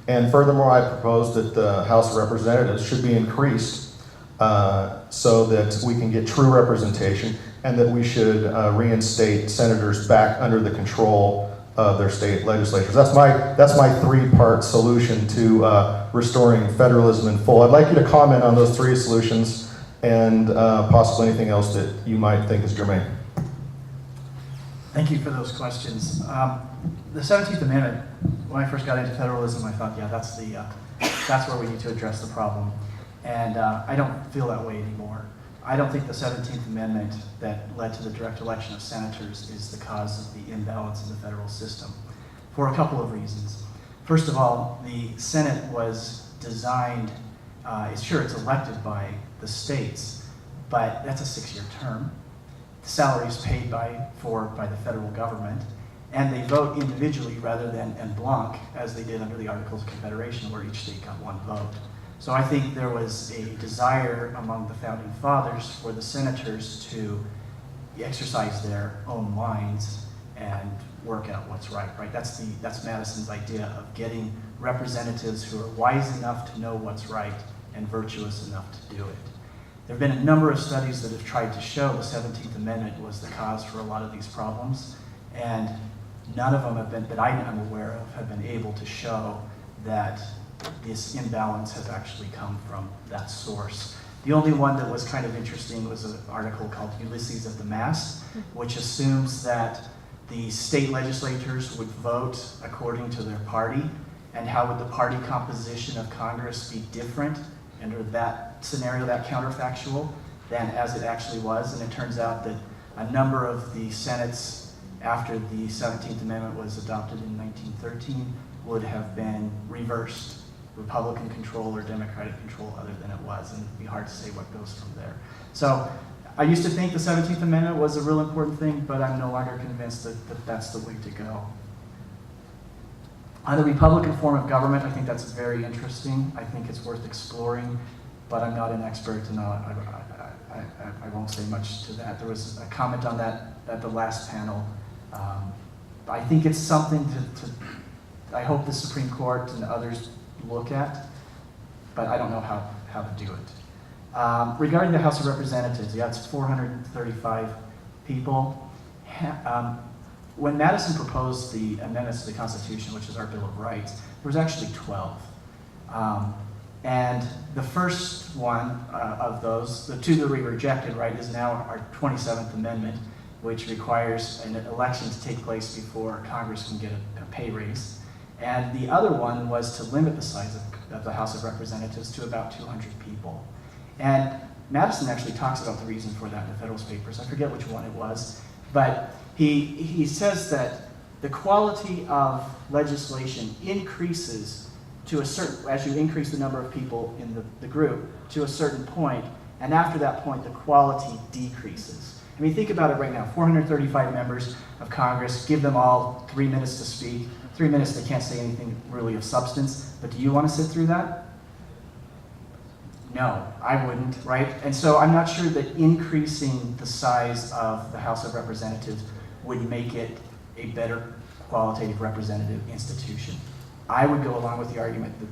And furthermore, I propose that the House of Representatives should be increased so that we can get true representation, and that we should reinstate senators back under the control of their state legislatures. That's my three-part solution to restoring federalism in full. I'd like you to comment on those three solutions and possibly anything else that you might think is germane. Thank you for those questions. The 17th Amendment, when I first got into federalism, I thought, yeah, that's where we need to address the problem. And I don't feel that way anymore. I don't think the 17th Amendment that led to the direct election of senators is the cause of the imbalance in the federal system, for a couple of reasons. First of all, the Senate was designed, sure, it's elected by the states, but that's a 6-year term. The salary is paid by the federal government, and they vote individually rather than en bloc, as they did under the Articles of Confederation, where each state got 1 vote. So I think there was a desire among the founding fathers for the senators to exercise their own minds and work out what's right, right? That's Madison's idea of getting representatives who are wise enough to know what's right and virtuous enough to do it. There have been a number of studies that have tried to show the 17th Amendment was the cause for a lot of these problems, and none of them have been, that I'm aware of, have been able to show that this imbalance has actually come from that source. The only one that was kind of interesting was an article called Ulysses at the Mass, which assumes that the state legislatures would vote according to their party, and how would the party composition of Congress be different under that scenario, that counterfactual, than as it actually was. And it turns out that a number of the Senates after the 17th Amendment was adopted in 1913 would have been reversed, Republican control or Democratic control, other than it was, and it'd be hard to say what goes from there. So I used to think the 17th Amendment was a real important thing, but I'm no longer convinced that that's the way to go. On the Republican form of government, I think that's very interesting. I think it's worth exploring, but I'm not an expert, and I won't say much to that. There was a comment on that at the last panel. I think it's something I hope the Supreme Court and others look at, but I don't know how to do it. Regarding the House of Representatives, yeah, it's 435 people. When Madison proposed the amendments to the Constitution, which is our Bill of Rights, there was actually 12. And the first one of those, the 2 that we rejected, right, is now our 27th Amendment, which requires an election to take place before Congress can get a pay raise. And the other one was to limit the size of the House of Representatives to about 200 people. And Madison actually talks about the reason for that in the Federalist Papers. I forget which one it was, but he says that the quality of legislation increases to a certain, as you increase the number of people in the group to a certain point, and after that point, the quality decreases. I mean, think about it right now, 435 members of Congress, give them all 3 minutes to speak. 3 minutes, they can't say anything really of substance, but do you want to sit through that? No, I wouldn't, right? And so I'm not sure that increasing the size of the House of Representatives would make it a better qualitative representative institution. I would go along with the argument that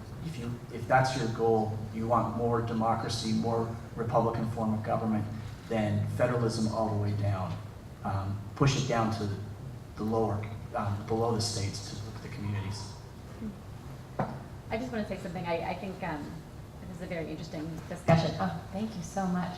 if that's your goal, you want more democracy, more Republican form of government, then federalism all the way down. Push it down to the lower, below the states, to the communities. I just want to say something. I think this is a very interesting discussion. Oh, thank you so much.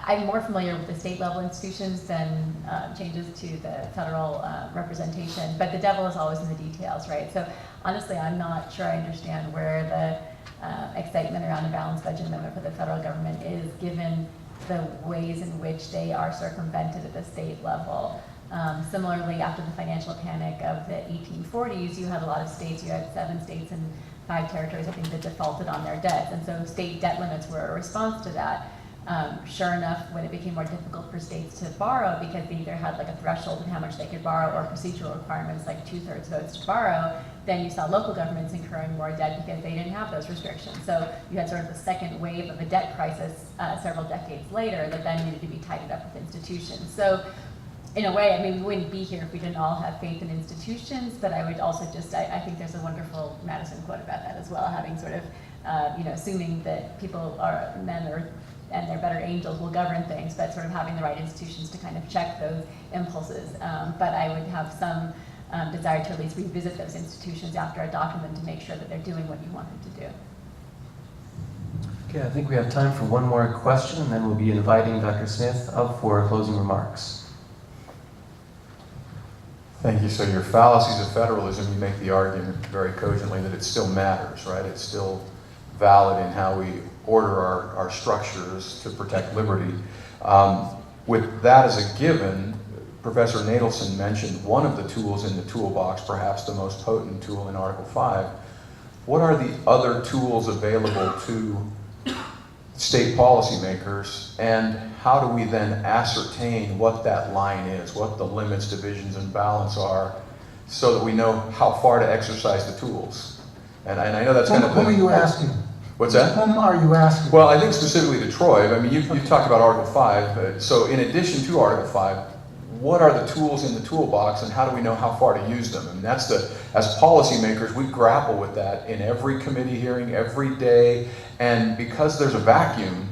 I'm more familiar with the state level institutions than changes to the federal representation, but the devil is always in the details, right? So honestly, I'm not sure I understand where the excitement around a balanced budget amendment for the federal government is, given the ways in which they are circumvented at the state level. Similarly, after the financial panic of the 1840s, you had a lot of states, you had 7 states and 5 territories, I think, that defaulted on their debts. And so state debt limits were a response to that. Sure enough, when it became more difficult for states to borrow, because they either had like a threshold in how much they could borrow or procedural requirements like 2/3 votes to borrow, then you saw local governments incurring more debt because they didn't have those restrictions. So you had sort of the second wave of a debt crisis several decades later that then needed to be tidied up with institutions. So in a way, I mean, we wouldn't be here if we didn't all have faith in institutions, but I would also just, I think there's a wonderful Madison quote about that as well, having sort of, assuming that people are men and their better angels will govern things, but sort of having the right institutions to kind of check those impulses. But I would have some desire to at least revisit those institutions after adopting them to make sure that they're doing what you want them to do. Okay, I think we have time for one more question, and then we'll be inviting Dr. Smith up for closing remarks. Thank you. So your fallacies of federalism, you make the argument very cogently that it still matters, right? It still valid in how we order our structures to protect liberty. With that as a given, Professor Natelson mentioned one of the tools in the toolbox, perhaps the most potent tool in Article 5. What are the other tools available to state policymakers, and how do we then ascertain what that line is, what the limits, divisions, and balance are, so that we know how far to exercise the tools? And I know that's kind of... Whom are you asking? What's that? Whom are you asking? Well, I think specifically to Troy. I mean, you've talked about Article 5. So in addition to Article 5, what are the tools in the toolbox, and how do we know how far to use them? And that's as policymakers, we grapple with that in every committee hearing, every day. And because there's a vacuum,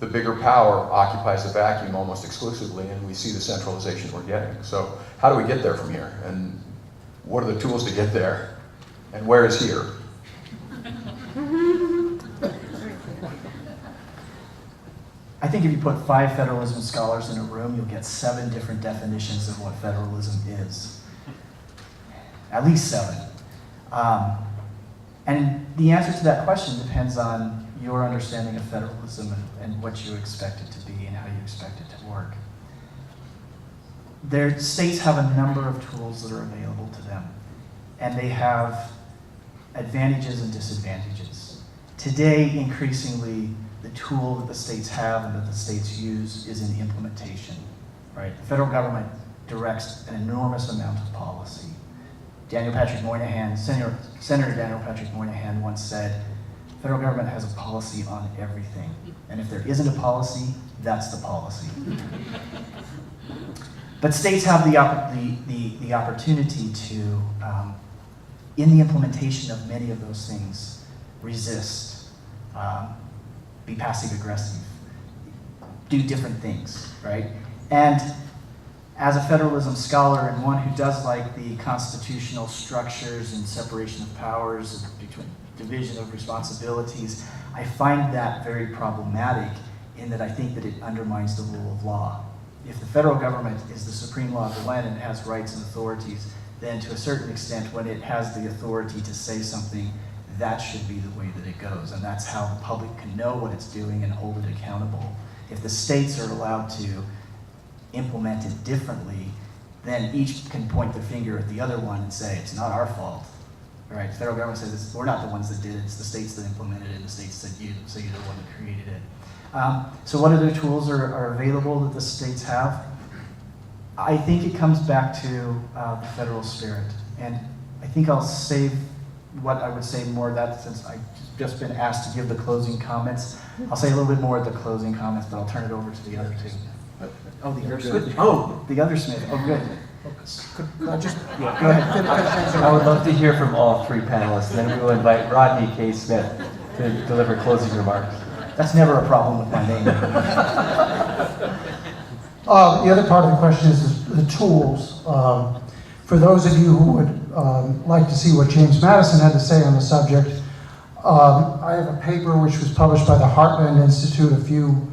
the bigger power occupies the vacuum almost exclusively, and we see the centralization we're getting. So how do we get there from here? And what are the tools to get there? And where is here? I think if you put 5 federalism scholars in a room, you'll get 7 different definitions of what federalism is. At least 7. And the answer to that question depends on your understanding of federalism and what you expect it to be and how you expect it to work. States have a number of tools that are available to them, and they have advantages and disadvantages. Today, increasingly, the tool that the states have and that the states use is in implementation, right? The federal government directs an enormous amount of policy. Senator Daniel Patrick Moynihan once said, federal government has a policy on everything. And if there isn't a policy, that's the policy. But states have the opportunity to, in the implementation of many of those things, resist, be passive-aggressive, do different things, right? And as a federalism scholar and one who does like the constitutional structures and separation of powers, between division of responsibilities, I find that very problematic in that I think that it undermines the rule of law. If the federal government is the supreme law of the land and it has rights and authorities, then to a certain extent, when it has the authority to say something, that should be the way that it goes. And that's how the public can know what it's doing and hold it accountable. If the states are allowed to implement it differently, then each can point the finger at the other one and say, it's not our fault. Right? The federal government says, we're not the ones that did it, it's the states that implemented it, and the states said so you're the one that created it. So what other tools are available that the states have? I think it comes back to the federal spirit. And I think I'll save what I would say more of that, since I've just been asked to give the closing comments. I'll say a little bit more at the closing comments, but I'll turn it over to the other two. Oh, the other Smith. Oh, the other Smith. Oh, good. Could I just Go ahead. I would love to hear from all 3 panelists, and then we will invite Rodney K. Smith to deliver closing remarks. That's never a problem with my name. The other part of the question is the tools. For those of you who would like to see what James Madison had to say on the subject, I have a paper which was published by the Heartland Institute a few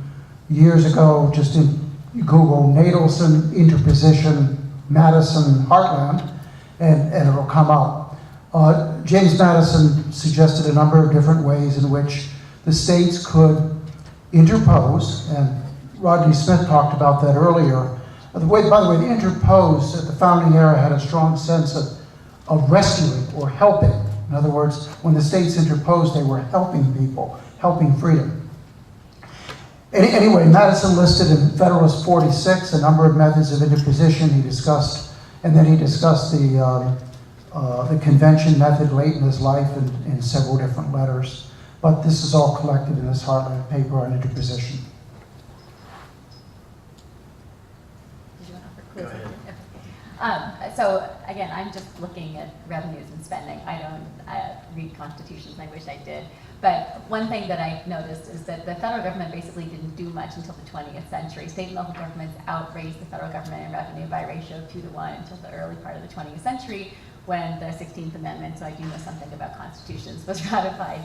years ago. Just in Google Natelson interposition Madison Heartland, and it'll come up. James Madison suggested a number of different ways in which the states could interpose, and Rodney Smith talked about that earlier. By the way, the interpose at the founding era had a strong sense of rescuing or helping. In other words, when the states interposed, they were helping people, helping freedom. Anyway, Madison listed in Federalist 46 a number of methods of interposition. He discussed the convention method late in his life in several different letters. But this is all collected in this Heartland paper on interposition. Did you want to offer closing? Okay. So again, I'm just looking at revenues and spending. I don't read constitutions. I wish I did. But one thing that I noticed is that the federal government basically didn't do much until the 20th century. State and local governments outraised the federal government in revenue by a ratio of 2 to 1 until the early part of the 20th century, when the 16th Amendment, so I do know something about constitutions, was ratified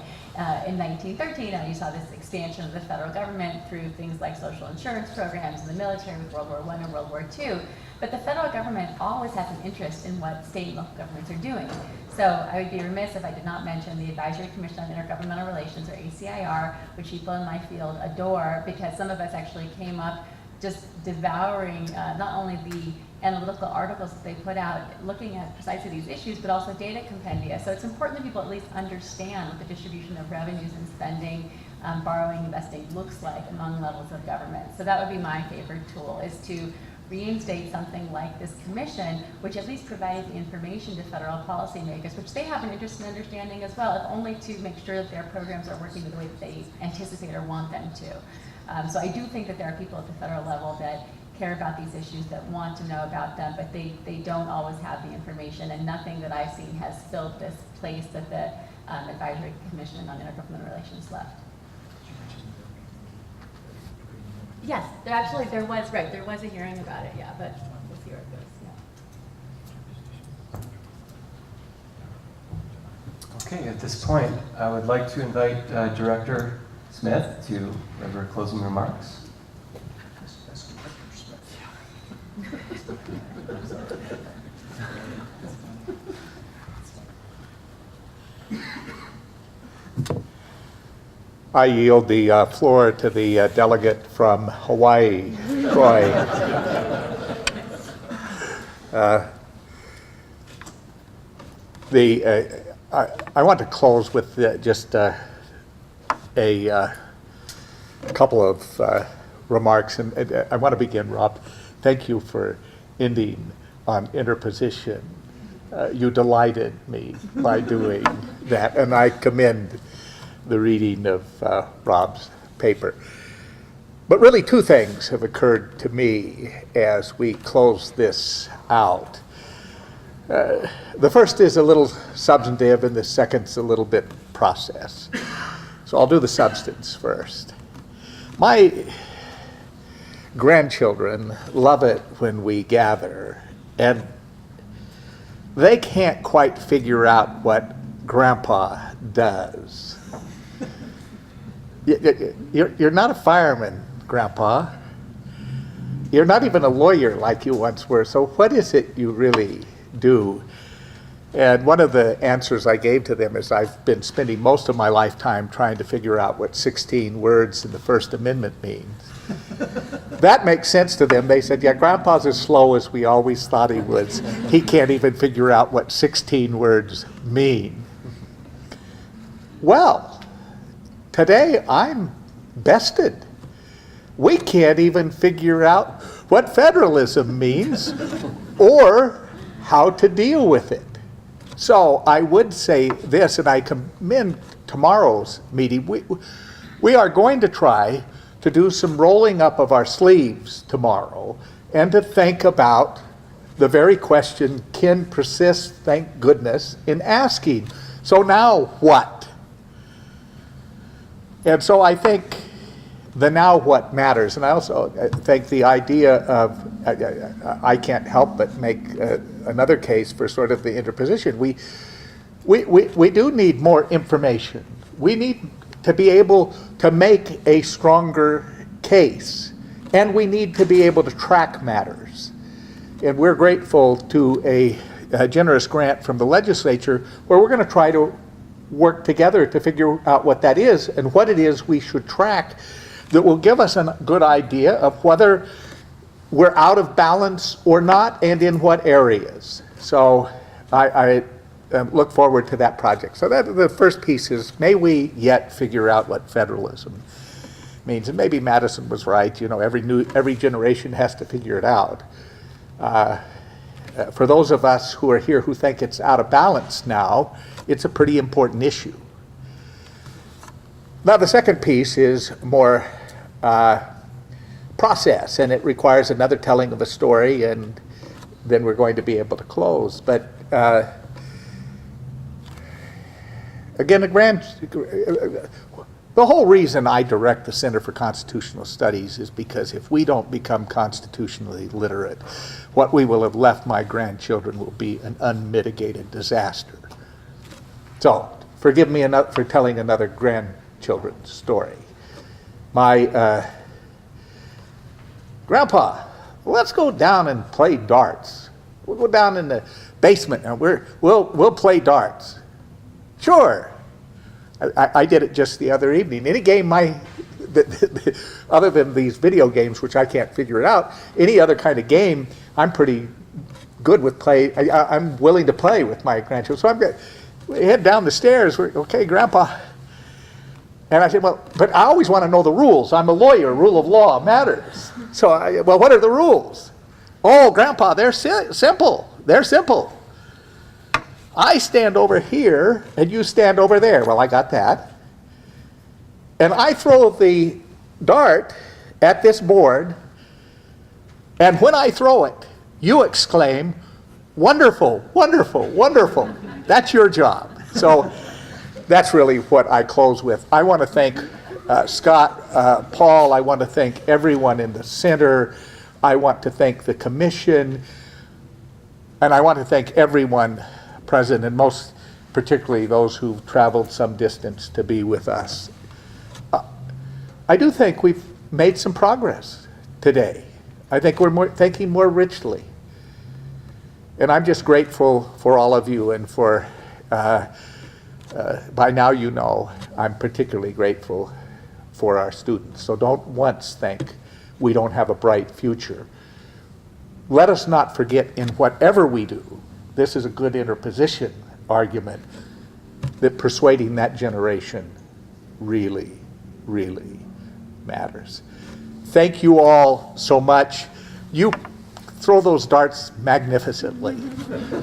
in 1913, and you saw this expansion of the federal government through things like social insurance programs in the military with World War I and World War II. But the federal government always has an interest in what state and local governments are doing. So I would be remiss if I did not mention the Advisory Commission on Intergovernmental Relations, or ACIR, which people in my field adore, because some of us actually came up just devouring not only the analytical articles that they put out looking at precisely these issues, but also data compendia. So it's important that people at least understand what the distribution of revenues and spending, borrowing, investing looks like among levels of government. So that would be my favorite tool, is to reinstate something like this commission, which at least provides the information to federal policymakers, which they have an interest in understanding as well, if only to make sure that their programs are working the way that they anticipate or want them to. So I do think that there are people at the federal level that care about these issues, that want to know about them, but they don't always have the information, and nothing that I've seen has filled this place that the Advisory Commission on Intergovernmental Relations left. Yes, there was a hearing about it, yeah, but we'll see where it goes, yeah. Okay, at this point, I would like to invite Director Smith to deliver closing remarks. I yield the floor to the delegate from Hawaii, Troy. I want to close with just a couple of remarks, and I want to begin, Rob. Thank you for ending on interposition. You delighted me by doing that, and I commend the reading of Rob's paper. But really, two things have occurred to me as we close this out. The first is a little substantive, and the second's a little bit process. So I'll do the substance first. My grandchildren love it when we gather, and they can't quite figure out what Grandpa does. You're not a fireman, Grandpa. You're not even a lawyer like you once were, so what is it you really do? And one of the answers I gave to them is I've been spending most of my lifetime trying to figure out what 16 words in the First Amendment means. That makes sense to them. They said, yeah, Grandpa's as slow as we always thought he was. He can't even figure out what 16 words mean. Well, today I'm bested. We can't even figure out what federalism means or how to deal with it. So I would say this, and I commend tomorrow's meeting. We are going to try to do some rolling up of our sleeves tomorrow and to think about the very question Ken persists, thank goodness, in asking. So now what? And so I think the now what matters. And I also think the idea of, I can't help but make another case for sort of the interposition. We do need more information. We need to be able to make a stronger case. And we need to be able to track matters. And we're grateful to a generous grant from the legislature where we're going to try to work together to figure out what that is and what it is we should track that will give us a good idea of whether we're out of balance or not, and in what areas. So I look forward to that project. So that the first piece is, may we yet figure out what federalism means? And maybe Madison was right. You know, every generation has to figure it out. For those of us who are here who think it's out of balance now, it's a pretty important issue. Now, the second piece is more process, and it requires another telling of a story, and then we're going to be able to close. But again, The whole reason I direct the Center for Constitutional Studies is because if we don't become constitutionally literate, what we will have left my grandchildren will be an unmitigated disaster. So, forgive me for telling another grandchildren's story. My grandpa, let's go down and play darts. We'll go down in the basement and we'll play darts. Sure. I did it just the other evening. Any game other than these video games, which I can't figure it out, any other kind of game, I'm pretty good with play. I'm willing to play with my grandchildren. So we head down the stairs. Okay, Grandpa. And I said, well, but I always want to know the rules. I'm a lawyer. Rule of law matters. So, well, what are the rules? Oh, Grandpa, they're simple. They're simple. I stand over here, and you stand over there. Well, I got that. And I throw the dart at this board, and when I throw it, you exclaim, wonderful, wonderful, wonderful. That's your job. So that's really what I close with. I want to thank Scott, Paul. I want to thank everyone in the center. I want to thank the commission. And I want to thank everyone present, and most particularly those who've traveled some distance to be with us. I do think we've made some progress today. I think we're thinking more richly. And I'm just grateful for all of you, and for, by now you know, I'm particularly grateful for our students. So don't once think we don't have a bright future. Let us not forget, in whatever we do, this is a good interposition argument, that persuading that generation really, really matters. Thank you all so much. You throw those darts magnificently.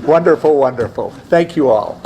Wonderful, wonderful. Thank you all.